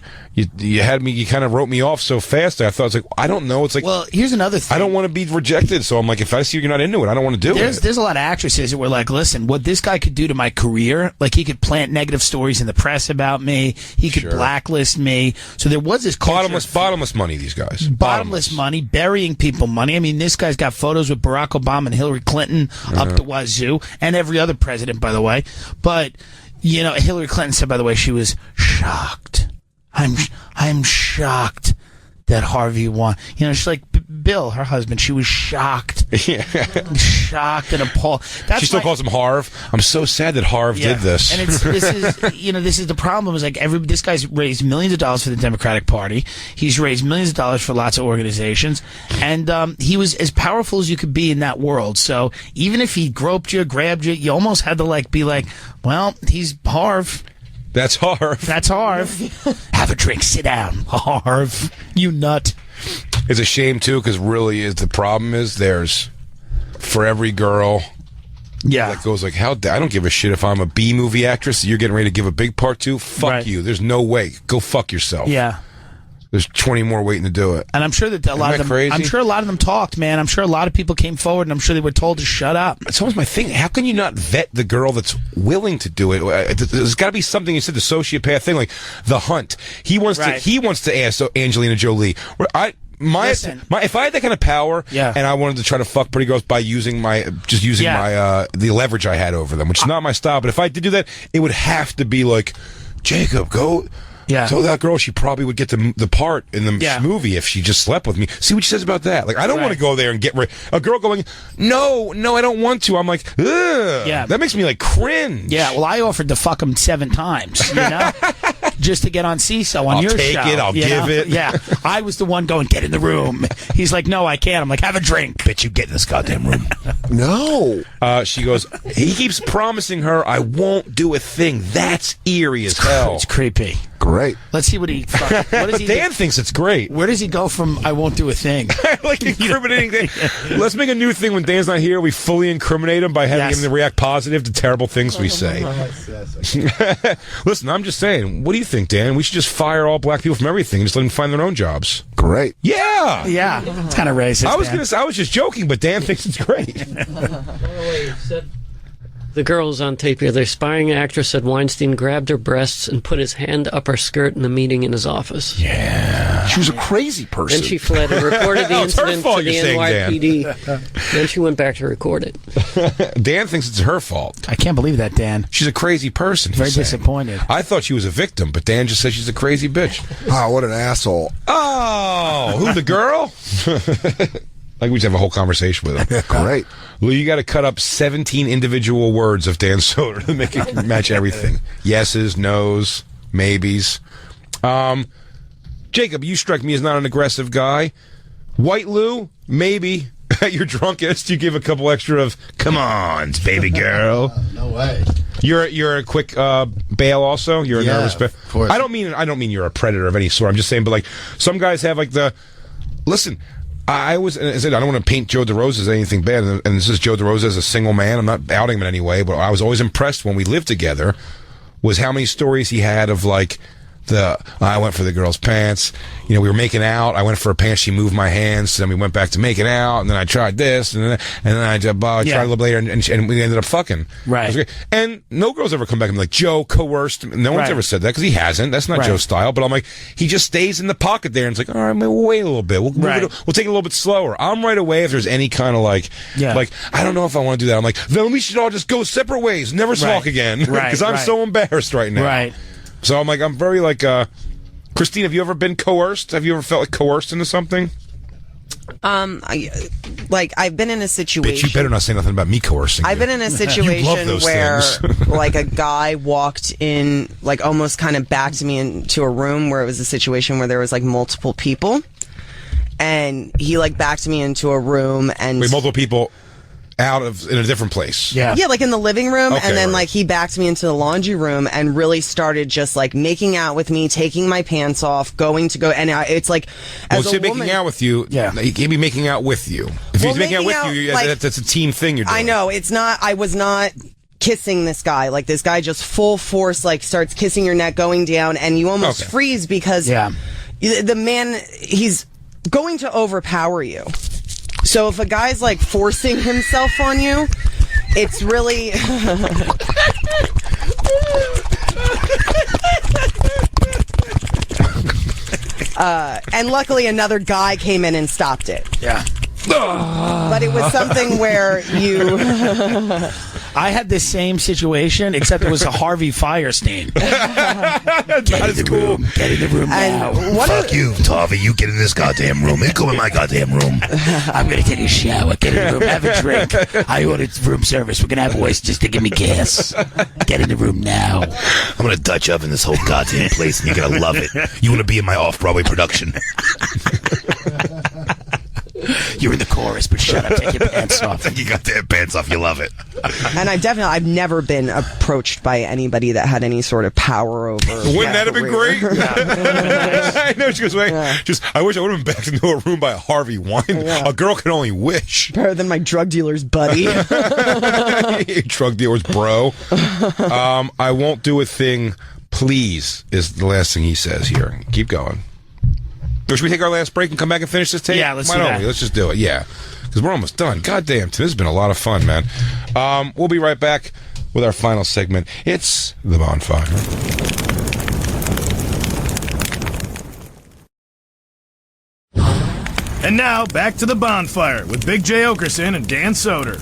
B: had me, you kind of wrote me off so fast. I thought, it's like, I don't know. It's like,
C: well, here's another thing.
B: I don't want to be rejected. So I'm like, if I see you're not into it, I don't want to do it.
C: There's a lot of actresses that were like, listen, what this guy could do to my career, like he could plant negative stories in the press about me. He could blacklist me. So there was this culture.
B: Bottomless money, these guys.
C: Bottomless money, burying people money. I mean, this guy's got photos with Barack Obama and Hillary Clinton up the wazoo, and every other president, by the way. But, you know, Hillary Clinton said, by the way, she was shocked. I'm shocked that Harvey won. You know, she's like, Bill, her husband, she was shocked.
B: Yeah.
C: Shocked and appalled.
B: She still calls him Harv. I'm so sad that Harv did this.
C: And this is the problem. Is like this guy's raised millions of dollars for the Democratic Party. He's raised millions of dollars for lots of organizations, and he was as powerful as you could be in that world. So even if he groped you, grabbed you, you almost had to like be like, well, he's Harv.
B: That's Harv.
C: That's Harv. Have a drink. Sit down, Harv. You nut.
B: It's a shame too, because really, the problem is there's for every girl.
C: Yeah,
B: that goes like, I don't give a shit if I'm a B movie actress that you're getting ready to give a big part to. Fuck you. There's no way. Go fuck yourself.
C: Yeah.
B: There's 20 more waiting to do it.
C: And I'm sure that a lot of them.
B: Crazy?
C: I'm sure a lot of them talked, man. I'm sure a lot of people came forward, and I'm sure they were told to shut up.
B: It's always my thing. How can you not vet the girl that's willing to do it? There's got to be something. You said the sociopath thing, like The Hunt. He wants to ask Angelina Jolie. If I had that kind of power, and I wanted to try to fuck pretty girls by using my the leverage I had over them, which is not my style. But if I did do that, it would have to be like, Jacob, go.
C: Yeah.
B: Tell that girl she probably would get the part in the movie if she just slept with me. See what she says about that. Like, I don't want to go there and get a girl going, no, I don't want to. I'm like, ugh. Yeah. That makes me like cringe.
C: Yeah, well, I offered to fuck him 7 times, you know? Just to get on CISO on your show.
B: I'll take it. I'll give it.
C: Yeah. I was the one going, get in the room. He's like, no, I can't. I'm like, have a drink.
B: Bitch, you get in this goddamn room.
H: No.
B: She goes, he keeps promising her, I won't do a thing. That's eerie as hell.
C: It's creepy.
H: Great.
C: Let's see what he. What does he
B: Dan thinks it's great.
C: Where does he go from? I won't do a thing.
B: Like incriminating thing. Let's make a new thing when Dan's not here. We fully incriminate him by having him to react positive to terrible things we say. Listen, I'm just saying. What do you think, Dan? We should just fire all black people from everything and just let them find their own jobs.
H: Great.
B: Yeah.
C: Yeah. It's kind of racist.
B: I was just joking, but Dan thinks it's great.
E: The girls on tape here, the aspiring actress said Weinstein grabbed her breasts and put his hand up her skirt in a meeting in his office.
B: Yeah.
H: She was a crazy person.
E: Then she fled and reported the incident to the NYPD. Then she went back to record it.
B: Dan thinks it's her fault.
C: I can't believe that, Dan.
B: She's a crazy person.
C: Very disappointed.
B: I thought she was a victim, but Dan just said she's a crazy bitch.
H: Oh, what an asshole.
B: Oh, who, the girl? Like we just have a whole conversation with him.
H: Great.
B: Lou, you got to cut up 17 individual words of Dan Soder to make it match everything. Yeses, nos, maybes. Jacob, you strike me as not an aggressive guy. White Lou, maybe. At your drunkest, you give a couple extra of "come on, baby girl."
M: No way.
B: You're a quick bail. Also, you're a nervous bail.
M: Of course.
B: I don't mean you're a predator of any sort. I'm just saying, but like some guys have like the listen. I said I don't want to paint Joe DeRosa as anything bad, and this is Joe DeRosa as a single man. I'm not outing him in any way, but I was always impressed when we lived together was how many stories he had of like I went for the girl's pants. You know, we were making out. I went for her pants. She moved my hands. Then we went back to making out. And then I tried this. And then I tried a little bit later. And we ended up fucking.
C: Right.
B: And no girls ever come back and be like, Joe coerced. No one's ever said that because he hasn't. That's not Joe's style. But I'm like, he just stays in the pocket there. And it's like, all right, we'll wait a little bit. We'll take it a little bit slower. I'm right away if there's any kind of like, I don't know if I want to do that. I'm like, then we should all just go separate ways. Never talk again. Because I'm so embarrassed right now.
C: Right.
B: So I'm like, I'm very like, Christine, have you ever been coerced? Have you ever felt like coerced into something?
F: I've been in a situation.
B: Bitch, you better not say nothing about me coercing you.
F: I've been in a situation where, like, a guy walked in, like, almost kind of backed me into a room where it was a situation where there was, like, multiple people. And he, like, backed me into a room and...
B: Wait, multiple people... in a different place.
F: Yeah, like in the living room, and then like he backed me into the laundry room and really started just like making out with me, taking my pants off, and it's like as a woman,
B: making out with you. Yeah, he can be making out with you. If he's making out with you, that's a team thing you're doing.
F: I know. It's not, I was not kissing this guy. Like, this guy just full force, like, starts kissing your neck, going down, and you almost freeze because the man, he's going to overpower you. So if a guy's, like, forcing himself on you, it's really... and luckily another guy came in and stopped it.
C: Yeah.
F: But it was something where you...
C: I had the same situation, except it was a Harvey Firestein.
M: That is cool.
C: Get in the room now.
M: Fuck you, Tavi. You get in this goddamn room. You go in my goddamn room.
C: I'm going to take a shower. Get in the room. Have a drink. I ordered room service. We're going to have boys just to give me gas. Get in the room now.
M: I'm going to Dutch oven this whole goddamn place, and you're going to love it. You want to be in my off-Broadway production.
C: You're in the chorus, but shut up. Take your pants off.
M: Take your goddamn pants off. You love it.
F: And I've never been approached by anybody that had any sort of power over.
B: Wouldn't that have been great? I know. She goes, wait. I wish I would have been backed into a room by a Harvey Weinstein. A girl can only wish.
F: Better than my drug dealer's buddy.
B: Drug dealer's bro. I won't do a thing, please, is the last thing he says here. Keep going. Should we take our last break and come back and finish this tape?
C: Yeah, let's do that.
B: Let's just do it, yeah. Because we're almost done. God damn, Tim, this has been a lot of fun, man. We'll be right back with our final segment. It's The Bonfire.
A: And now, back to The Bonfire with Big J. Okerson and Dan Soder.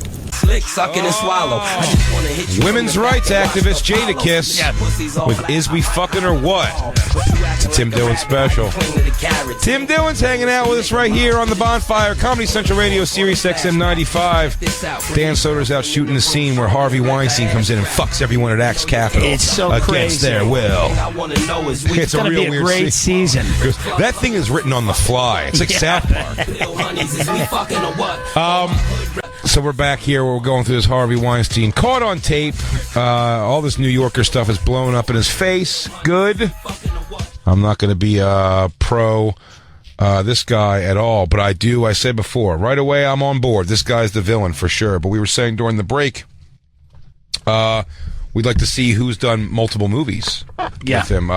N: Suck it and swallow. I just wanna hit you.
B: Women's rights activist Jadakiss with Is We Fucking or What? It's a Tim Dillon special. Tim Dillon's hanging out with us right here on The Bonfire, Comedy Central Radio, Sirius XM 95. Dan Soder's out shooting the scene where Harvey Weinstein comes in and fucks everyone at Axe Capital.
C: It's so
B: against
C: crazy.
B: their will.
C: It's a real weird great season.
B: That thing is written on the fly. It's like South Park. So we're back here. We're going through this Harvey Weinstein. Caught on tape. All this New Yorker stuff is blowing up in his face. Good. I'm not going to be pro this guy at all, but I said before, right away I'm on board. This guy's the villain for sure. But we were saying during the break, we'd like to see who's done multiple movies with him.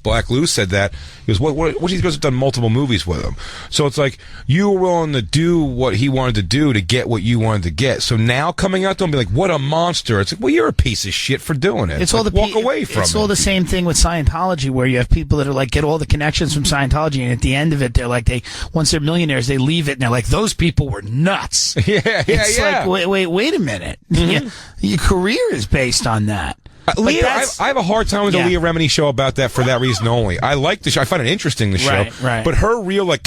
B: Black Lou said that. He goes, what these guys have done multiple movies with him. So it's like, you were willing to do what he wanted to do to get what you wanted to get. So now coming out, don't be like, what a monster. It's like, well, you're a piece of shit for doing it.
C: It's all
B: walk away from it.
C: It's all the same thing with Scientology, where you have people that are like, get all the connections from Scientology, and at the end of it, they're like, once they're millionaires, they leave it, and they're like, those people were nuts. It's like, wait a minute. Mm-hmm. Your career is based on that.
B: I have a hard time with the Leah Remini show about that for that reason only. I like the show. I find it interesting, the show.
C: Right.
B: But her real, like,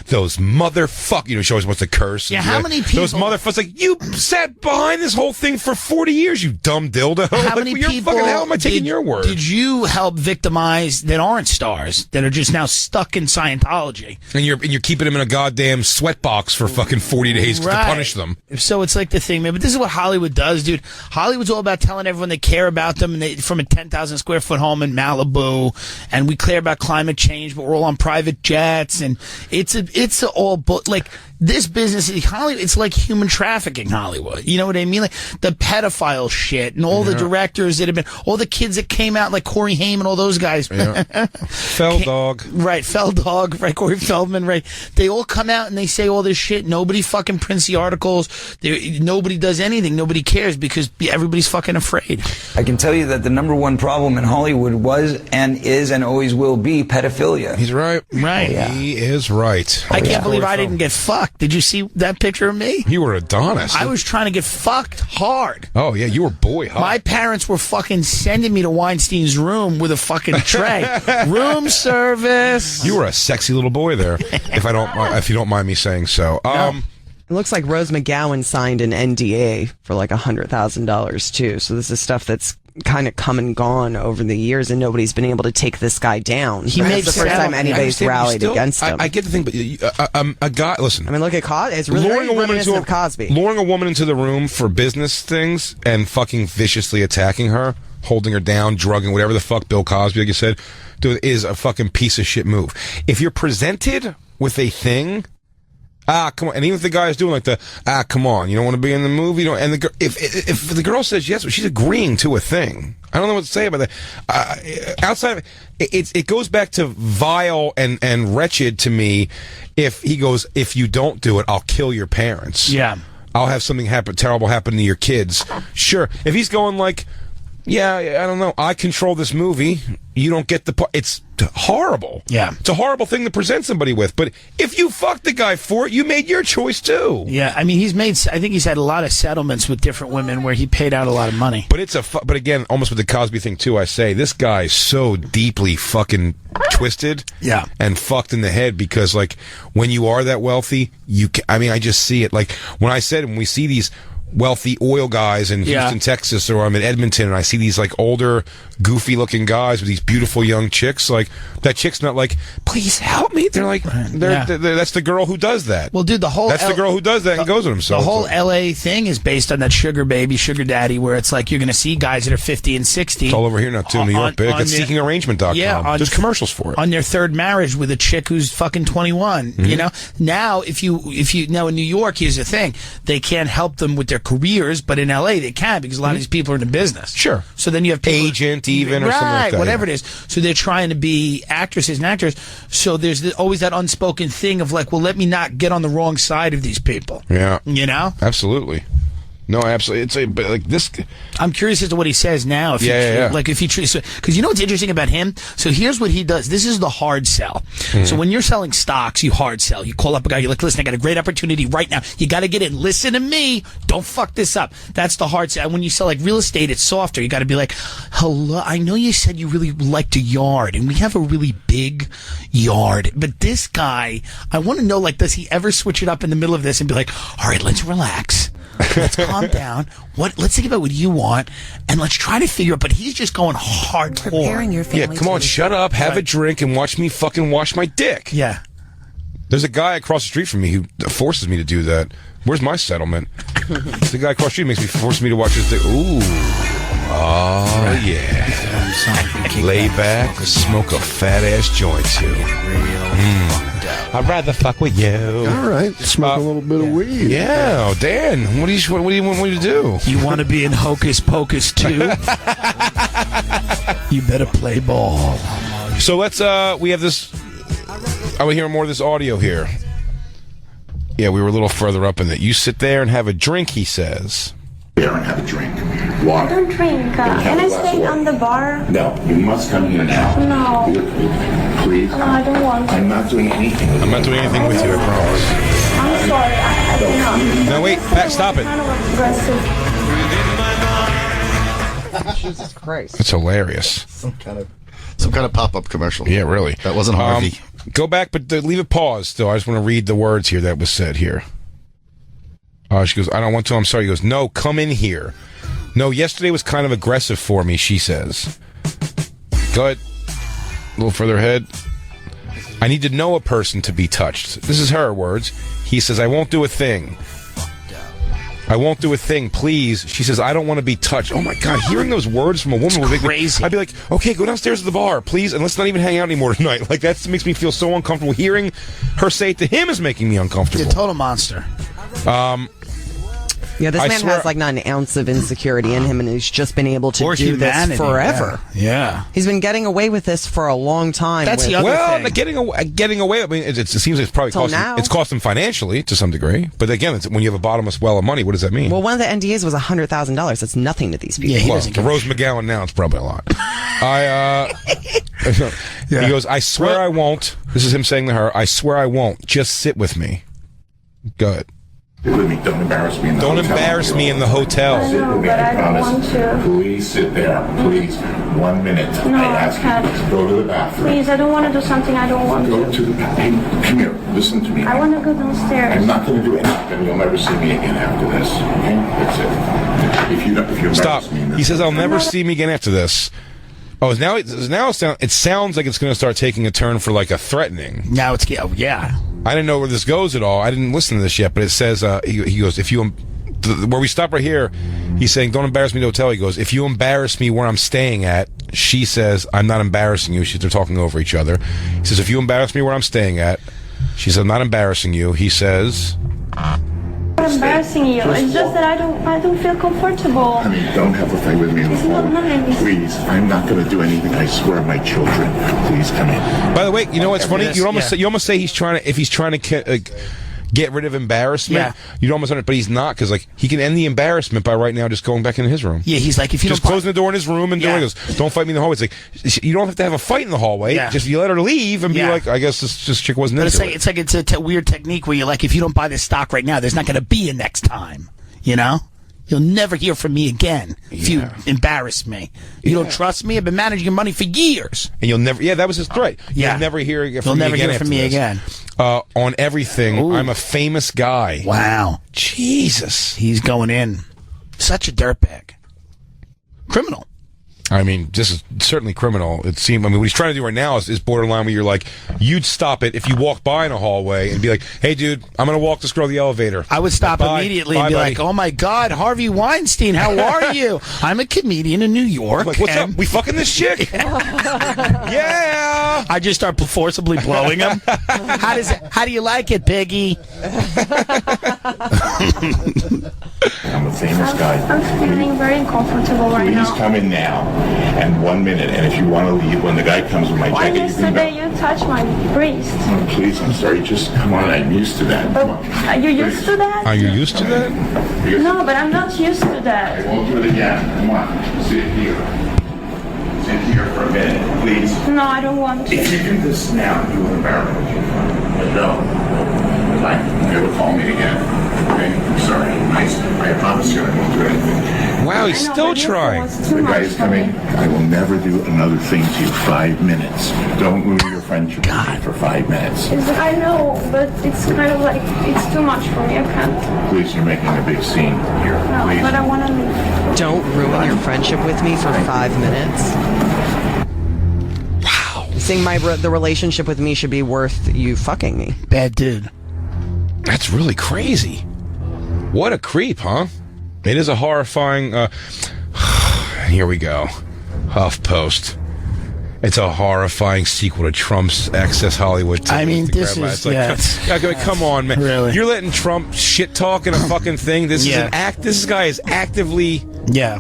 B: those motherfuckers, she always wants to curse.
C: Yeah, how many people...
B: Those motherfuckers, like, you sat behind this whole thing for 40 years, you dumb dildo.
C: How many people...
B: Fucking hell am I taking your word?
C: Did you help victimize that aren't stars, that are just now stuck in Scientology?
B: And you're keeping them in a goddamn sweatbox for fucking 40 days to punish them.
C: So it's like the thing, man. But this is what Hollywood does, dude. Hollywood's all about telling everyone they care about them, and from a 10,000 square foot home in Malibu, and we care about climate change, but we're all on private jets, and it's all like this business in Hollywood. It's like human trafficking Hollywood. You know what I mean? Like the pedophile shit, and all the directors that have been, all the kids that came out, like Corey Haim and all those guys.
B: Fell Dog,
C: right? Corey Feldman, right? They all come out and they say all this shit. Nobody fucking prints the articles. Nobody does anything. Nobody cares because everybody's fucking afraid.
O: I can tell you that the number one problem in Hollywood was and is and always will be pedophilia.
B: He's right.
C: Right.
B: Yeah. He is right.
C: I can't believe I didn't get fucked. Did you see that picture of me?
B: You were Adonis.
C: I was trying to get fucked hard.
B: Oh, yeah, you were boy hot.
C: My parents were fucking sending me to Weinstein's room with a fucking tray. Room service.
B: You were a sexy little boy there, if you don't mind me saying so.
F: It looks like Rose McGowan signed an NDA for like $100,000 too. So this is stuff that's kind of come and gone over the years, and nobody's been able to take this guy down. That's the first time anybody's rallied against him.
B: I get the thing, but a guy, listen.
F: I mean, look at Cosby. It's really reminiscent of Cosby.
B: Luring a woman into the room for business things and fucking viciously attacking her, holding her down, drugging, whatever the fuck Bill Cosby, like you said, dude, is a fucking piece of shit move. If you're presented with a thing, come on. And even if the guy's doing like the, come on, you don't want to be in the movie. You don't, and if the girl says yes, she's agreeing to a thing. I don't know what to say about that. Outside of it goes back to vile and wretched to me. If he goes, if you don't do it, I'll kill your parents.
C: Yeah.
B: I'll have something terrible happen to your kids. Sure. If he's going like, yeah, I don't know, I control this movie, you don't get the part. It's horrible.
C: Yeah.
B: It's a horrible thing to present somebody with. But if you fucked the guy for it, you made your choice too.
C: Yeah, I mean, I think he's had a lot of settlements with different women where he paid out a lot of money.
B: But but again, almost with the Cosby thing too, I say, this guy's so deeply fucking twisted.
C: Yeah.
B: And fucked in the head because, like, when you are that wealthy, I just see it. Like, when we see these wealthy oil guys in Houston, Texas, or I'm in Edmonton, and I see these like older, goofy-looking guys with these beautiful young chicks. Like, that chick's not like, please help me. They're like, that's the girl who does that.
C: Well, dude,
B: the girl who does that and goes with himself.
C: The whole LA thing is based on that sugar baby, sugar daddy, where it's like you're going to see guys that are 50 and 60.
B: It's all over here now too, New York, big. It's seekingarrangement.com. Yeah, there's commercials for it.
C: On their third marriage with a chick who's fucking 21.
B: Mm-hmm.
C: You know, now if you now in New York, here's the thing: they can't help them with their careers, but in LA they can because a lot of these people are in the business.
B: Sure.
C: So then you have people,
B: agent even or something like that,
C: whatever it is. So they're trying to be actresses and actors. So there's always that unspoken thing of like, well, let me not get on the wrong side of these people.
B: Yeah.
C: You know?
B: Absolutely. No, absolutely. But like this.
C: I'm curious as to what he says now. Like if he treats, because you know what's interesting about him. So here's what he does. This is the hard sell. Mm-hmm. So when you're selling stocks, you hard sell. You call up a guy. You're like, listen, I got a great opportunity right now. You got to get in. Listen to me. Don't fuck this up. That's the hard sell. And when you sell like real estate, it's softer. You got to be like, hello. I know you said you really liked a yard, and we have a really big yard. But this guy, I want to know, like, does he ever switch it up in the middle of this and be like, all right, let's relax. Let's calm down. Let's think about what you want, and let's try to figure out. But he's just going hardcore.
F: Preparing your family.
B: Yeah, come on, shut up, have a drink, and watch me fucking wash my dick.
C: Yeah.
B: There's a guy across the street from me who forces me to do that. Where's my settlement? The guy across the street forces me to watch his dick. Ooh. Oh, yeah. Lay back, smoke a fat ass joint too. I'd rather fuck with you.
H: All right, smoke a little bit of weed.
B: Yeah, Dan, what do you want me to do?
C: You want to be in Hocus Pocus too? You better play ball.
B: So let's. We have this. I want to hear more of this audio here. Yeah, we were a little further up in that. You sit there and have a drink, he says.
K: There and have a drink. Water.
L: I don't drink. Can I stay on the bar?
K: No, you must come here now.
L: No.
K: Please.
L: No, I don't want to.
K: I'm not doing anything with you.
B: I'm not doing anything with you, I promise.
L: I'm sorry. I cannot.
B: No, wait, Pat, stop it.
L: Kind of aggressive.
F: Jesus Christ.
B: It's hilarious.
P: Some kind of pop-up commercial.
B: Yeah, really.
P: That wasn't Harvey.
B: Go back, but leave it paused still. I just want to read the words here that was said here. She goes, I don't want to. I'm sorry. He goes, no, come in here. No, yesterday was kind of aggressive for me, she says. Go ahead. A little further ahead. I need to know a person to be touched. This is her words. He says, I won't do a thing. I won't do a thing, please. She says, I don't want to be touched. Oh, my God. Hearing those words from a woman would make
C: crazy.
B: I'd be like, okay, go downstairs to the bar, please, and let's not even hang out anymore tonight. Like, that makes me feel so uncomfortable. Hearing her say it to him is making me uncomfortable.
C: He's a total monster.
F: Yeah, this man has like not an ounce of insecurity in him, and he's just been able to do this forever.
C: Yeah.
F: He's been getting away with this for a long time.
C: That's the other thing.
B: Getting away. I mean, it seems like it's probably cost him financially to some degree. But again, when you have a bottomless well of money, what does that mean?
F: Well, one of the NDAs was $100,000. That's nothing to these people.
C: Yeah,
B: to Rose McGowan now, it's probably a lot. He goes, I swear I won't. This is him saying to her, I swear I won't. Just sit with me. Go ahead.
K: Sit with me. Don't embarrass me in the
B: hotel.
K: Don't embarrass
B: me in the hotel.
L: I know, but I don't want to.
K: Please sit there. Please. 1 minute.
L: No,
K: I can't. Go to the bathroom.
L: Please, I don't want to do something I don't want to.
K: Go to the bathroom. Come here. Listen to me.
L: I want to go downstairs.
K: I'm not going to do anything. You'll never see me again after this. Okay? That's it. If you
B: stop. He says, I'll never see me again after this. Oh, now it sounds like it's going to start taking a turn for like a threatening.
C: Now it's yeah.
B: I didn't know where this goes at all. I didn't listen to this yet, but it says he goes, if you where we stop right here, he's saying, don't embarrass me in the hotel. He goes, if you embarrass me where I'm staying at, she says, I'm not embarrassing you. They're talking over each other. He says, if you embarrass me where I'm staying at, She said, "I'm not embarrassing you." He says,
L: I'm not embarrassing you. It's just that I don't feel comfortable.
K: I mean, don't have a fight with me on the phone. Please, I'm not going to do anything. I swear, my children. Please come in.
B: By the way, you know what's funny? You almost say he's trying to, if he's trying to get rid of embarrassment. You'd almost understand, but he's not, because like he can end the embarrassment by right now just going back into his room.
C: Yeah, he's like, if you
B: just closing the door in his room and doing this, don't fight me in the hallway. It's like you don't have to have a fight in the hallway. Just you let her leave and be like, I guess this chick wasn't into it.
C: It's a weird technique where you're like, if you don't buy this stock right now, there's not going to be a next time. You know. You'll never hear from me again if you embarrass me. You don't trust me? I've been managing your money for years.
B: And you'll never... Yeah, that was his threat. You'll never hear from me again. On everything, I'm a famous guy.
C: Wow.
B: Jesus.
C: He's going in. Such a dirtbag. Criminal.
B: I mean, this is certainly criminal. It seemed. I mean, what he's trying to do right now is borderline where you're like, you'd stop it if you walk by in a hallway and be like, "Hey, dude, I'm going to walk this girl to the elevator."
C: I would stop immediately and be like, "Oh my God, Harvey Weinstein, how are you? I'm a comedian in New York.
B: Like, what's up? We fucking this chick? Yeah.
C: I just start forcibly blowing him. How do you like it, Piggy?
K: I'm a famous guy.
L: I'm feeling very uncomfortable right now.
K: Please come in now, and 1 minute. And if you want to leave, when the guy comes with my jacket,
L: yesterday you touched my breast.
K: Oh, please, I'm sorry. Just come on. I'm used to that.
L: But are you used to that?
B: Are you used to that?
L: No, but I'm not used to that.
K: I won't do it again. Come on. Sit here. Sit here for a minute, please.
L: No, I don't want to.
K: If you do this now, you will embarrass me. No. Never call me again. Okay? I'm sorry. I promise you I won't do anything.
B: Wow, he's still trying.
K: The guy is coming. I will never do another thing to you. 5 minutes. Don't ruin your friendship with me for 5 minutes.
L: I know, but it's kind of like, it's too much for me. I can't.
K: Please, you're making a big scene here.
L: No,
K: please.
L: but I want to leave.
F: Don't ruin your friendship with me for 5 minutes.
B: Wow.
F: You think the relationship with me should be worth you fucking me?
C: Bad dude.
B: That's really crazy. What a creep, huh? It is a horrifying... here we go. HuffPost. It's a horrifying sequel to Trump's Access Hollywood.
C: I mean, this is...
B: Come on, man.
C: Really?
B: You're letting Trump shit talk in a fucking thing? This is an act... This guy is actively...
C: Yeah.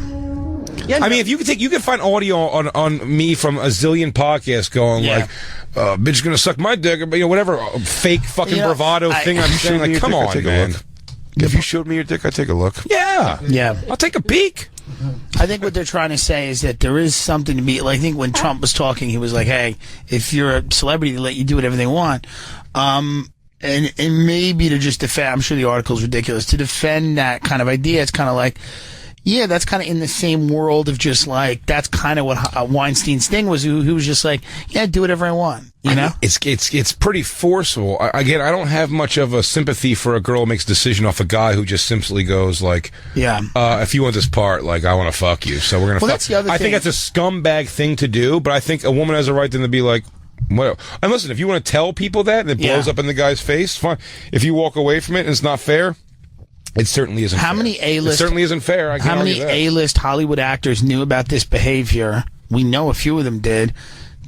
B: I mean, if you could find audio on me from a zillion podcasts going like, "Bitch is gonna suck my dick," or whatever fake fucking bravado thing I'm saying. Like, come on, man.
P: If you showed me your dick, I'd take a look.
B: Yeah, I'll take a peek.
C: I think what they're trying to say is that there is something to be. Like, I think when Trump was talking, he was like, "Hey, if you're a celebrity, they let you do whatever they want." And maybe to just defend. I'm sure the article's ridiculous. To defend that kind of idea, it's kind of like. Yeah, that's kind of in the same world of just like, that's kind of what Weinstein's thing was, who was just like, yeah, do whatever I want, you know?
B: It's pretty forceful. Again, I don't have much of a sympathy for a girl who makes a decision off a guy who just simply goes like, if you want this part, like, I want to fuck you, so we're going to fuck.
C: That's the other thing.
B: I think that's a scumbag thing to do, but I think a woman has a right then to be like, well, and listen, if you want to tell people that and it blows up in the guy's face, fine. If you walk away from it and it's not fair, it certainly isn't fair. It certainly isn't fair. How many
C: A-list Hollywood actors knew about this behavior? We know a few of them didn't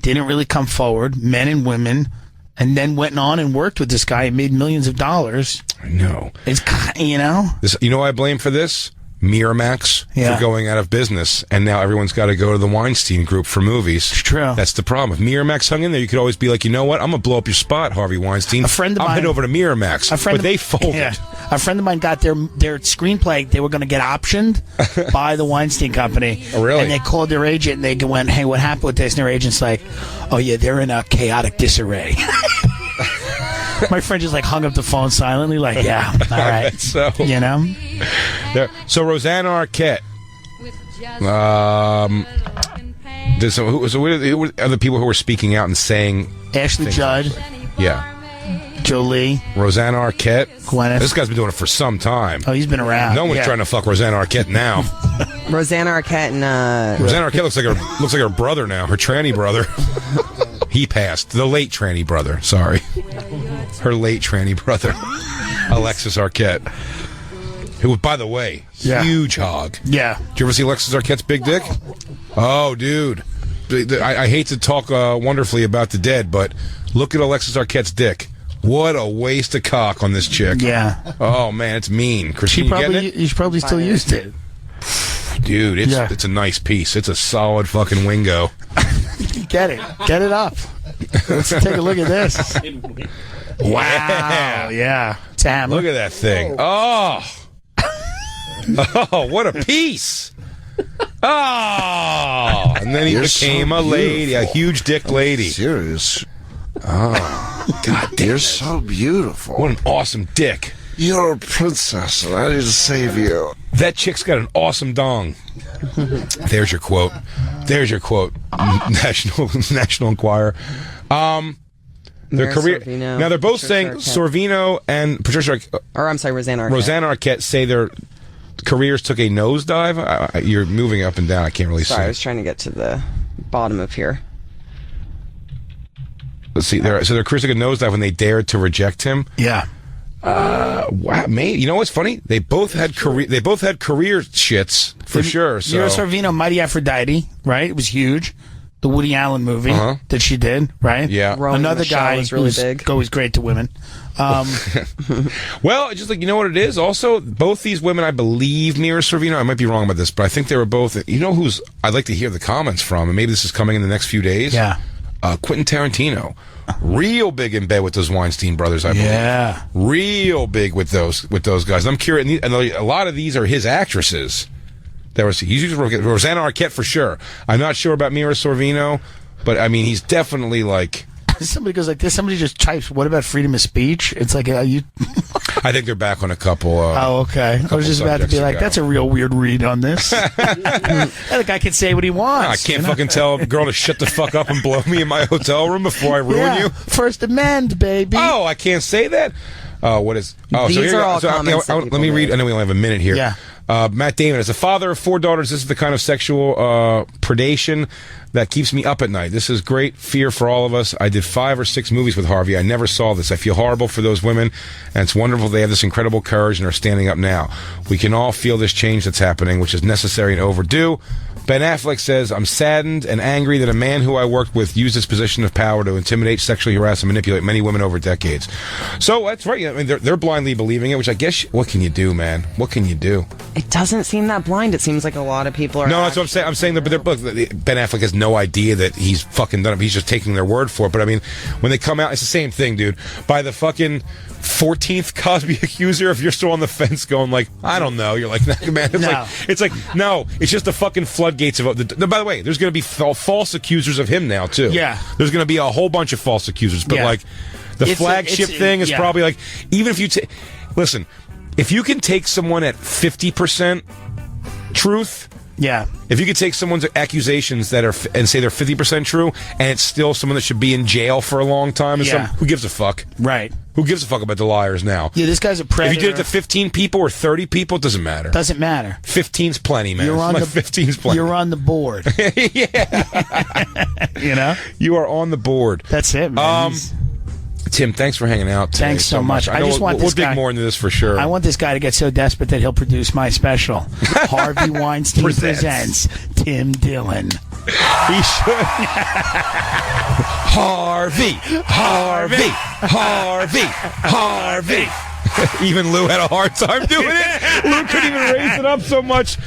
C: really come forward, men and women, and then went on and worked with this guy and made millions of dollars.
B: I know.
C: It's, you know?
B: You know what I blame for this? Miramax for going out of business, and now everyone's got to go to the Weinstein Group for movies.
C: It's true.
B: That's the problem. If Miramax hung in there, you could always be like, you know what? I'm gonna blow up your spot, Harvey Weinstein. I'll head over to Miramax. But they folded.
C: Yeah. A friend of mine got their screenplay. They were going to get optioned by the Weinstein Company.
B: Oh, really?
C: And they called their agent, and they went, "Hey, what happened with this?" And their agent's like, "Oh yeah, they're in a chaotic disarray." My friend just like hung up the phone silently, like, "Yeah, all right."
B: So
C: you know.
B: So Rosanna Arquette. Who are the people who were speaking out and saying?
C: Ashley Judd.
B: Yeah.
C: Jolie.
B: Rosanna Arquette.
C: Gwyneth.
B: This guy's been doing it for some time.
C: Oh, he's been around.
B: No one's trying to fuck Rosanna Arquette now.
F: Rosanna Arquette and
B: Rosanna Arquette looks like her brother now, her tranny brother. He passed. The late tranny brother. Sorry, her late tranny brother, Alexis Arquette. Who, by the way, huge hog.
C: Yeah.
B: Did you ever see Alexis Arquette's big dick? Oh, dude. I hate to talk wonderfully about the dead, but look at Alexis Arquette's dick. What a waste of cock on this chick.
C: Yeah.
B: Oh, man, it's mean. Christine,
C: You probably still used it.
B: Dude, it's a nice piece. It's a solid fucking Wingo.
C: Get it. Get it up. Let's take a look at this. Wow. Yeah. It's a hammer.
B: Look at that thing. Oh. Oh, what a piece. Oh. And then he became a lady, a huge dick lady.
H: Serious.
B: Oh. God damn.
H: You're so beautiful.
B: What an awesome dick.
H: You're a princess, and I need to save you.
B: That chick's got an awesome dong. There's your quote. National Enquirer. Their career.
F: Sorvino,
B: Now they're both
F: Patricia
B: saying
F: Arquette.
B: Sorvino and Patricia.
F: Roseanne Arquette.
B: Roseanne Arquette say their careers took a nosedive. You're moving up and down. I can't really see.
F: Sorry, I was trying to get to the bottom of here.
B: Let's see. Their careers took a nosedive when they dared to reject him.
C: Yeah.
B: Wow, mate. You know what's funny? They both had career shits for sure. So
C: Mira Sorvino, Mighty Aphrodite, right? It was huge. The Woody Allen movie that she did, right?
B: Yeah.
C: Another guy
F: was really big.
C: Always great to women.
B: Well, just like, you know what it is? Also, both these women, I believe, Mira Sorvino, I might be wrong about this, but I think they were both, you know who's, I'd like to hear the comments from, and maybe this is coming in the next few days?
C: Yeah.
B: Quentin Tarantino. Real big in bed with those Weinstein brothers, I believe.
C: Yeah.
B: Real big with those guys. I'm curious, and a lot of these are his actresses. He's using Roseanne Arquette for sure. I'm not sure about Mira Sorvino, but I mean, he's definitely like.
C: Somebody goes like this. Somebody just types, "What about freedom of speech?" It's like, you.
B: I think they're back on a couple.
C: Okay. I was just about to be like, "That's a real weird read on this." That guy can say what he wants.
B: I can't fucking tell a girl to shut the fuck up and blow me in my hotel room before I ruin you.
C: First Amendment, baby.
B: Oh, I can't say that. What is? Oh,
F: These
B: so here
F: are
B: you
F: all
B: go.
F: comments that
B: Let me read. I know we only have a minute here.
C: Yeah.
B: Matt Damon, as a father of 4 daughters, this is the kind of sexual predation that keeps me up at night. This is great fear for all of us. I did 5 or 6 movies with Harvey. I never saw this. I feel horrible for those women, and it's wonderful they have this incredible courage and are standing up now. We can all feel this change that's happening, which is necessary and overdue. Ben Affleck says, I'm saddened and angry that a man who I worked with used his position of power to intimidate, sexually harass, and manipulate many women over decades. So that's right. I mean, they're blindly believing it, which I guess, what can you do, man? What can you do?
F: It doesn't seem that blind. It seems like a lot of people are.
B: No, that's what I'm saying. I'm saying that, but look, Ben Affleck has no idea that he's fucking done it. He's just taking their word for it. But I mean, when they come out, it's the same thing, dude. By the fucking 14th Cosby accuser, if you're still on the fence going like, I don't know, you're like, nah, man, it's like, no, it's just the fucking floodgates of by the way, there's going to be false accusers of him now too.
C: Yeah,
B: there's going to be a whole bunch of false accusers, but like the flagship thing is probably like, even if you listen, if you can take someone at 50% truth.
C: Yeah.
B: If you could take someone's accusations that are and say they're 50% true, and it's still someone that should be in jail for a long time, who gives a fuck?
C: Right.
B: Who gives a fuck about the liars now?
C: Yeah, this guy's a predator.
B: If you did it to 15 people or 30 people, it doesn't matter.
C: Doesn't matter.
B: 15's plenty, man.
C: You're on
B: 15's plenty.
C: You're on the board.
B: Yeah.
C: You know?
B: You are on the board.
C: That's it, man.
B: Tim, thanks for hanging out today.
C: Thanks so much.
B: I just want we'll dig more into this for sure.
C: I want this guy to get so desperate that he'll produce my special. Harvey Weinstein presents Tim Dillon.
B: He should. Harvey. Even Lou had a hard time doing it. Lou couldn't even raise it up so much.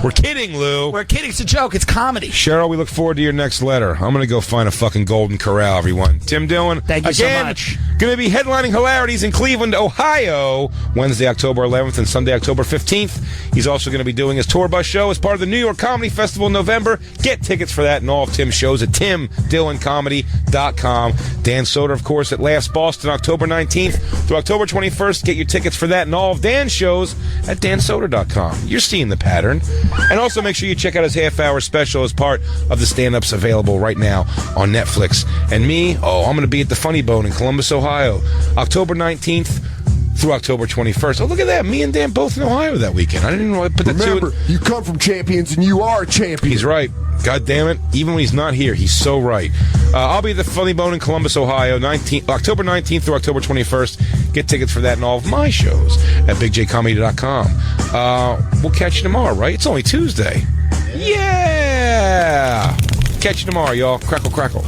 B: We're kidding, Lou.
C: We're kidding. It's a joke. It's comedy.
B: Cheryl, we look forward to your next letter. I'm going to go find a fucking golden corral, everyone. Tim Dillon.
C: Thank you so much.
B: Going to be headlining Hilarities in Cleveland, Ohio, Wednesday, October 11th and Sunday, October 15th. He's also going to be doing his tour bus show as part of the New York Comedy Festival in November. Get tickets for that and all of Tim's shows at timdilloncomedy.com. Dan Soder, of course, at Laughs Boston, October 19th through October 21st. Get your tickets for that and all of Dan's shows at dansoder.com. You're seeing the pattern. And also make sure you check out his half-hour special as part of the stand-ups available right now on Netflix. And me, I'm going to be at the Funny Bone in Columbus, Ohio, October 19th through October 21st. Oh, look at that. Me and Dan both in Ohio that weekend. I didn't even know I put that
H: Remember, you come from champions and you are a champion.
B: He's right. God damn it. Even when he's not here, he's so right. I'll be at the Funny Bone in Columbus, Ohio, October 19th through October 21st. Get tickets for that and all of my shows at bigjcomedy.com. We'll catch you tomorrow, right? It's only Tuesday. Yeah! Catch you tomorrow, y'all. Crackle, crackle.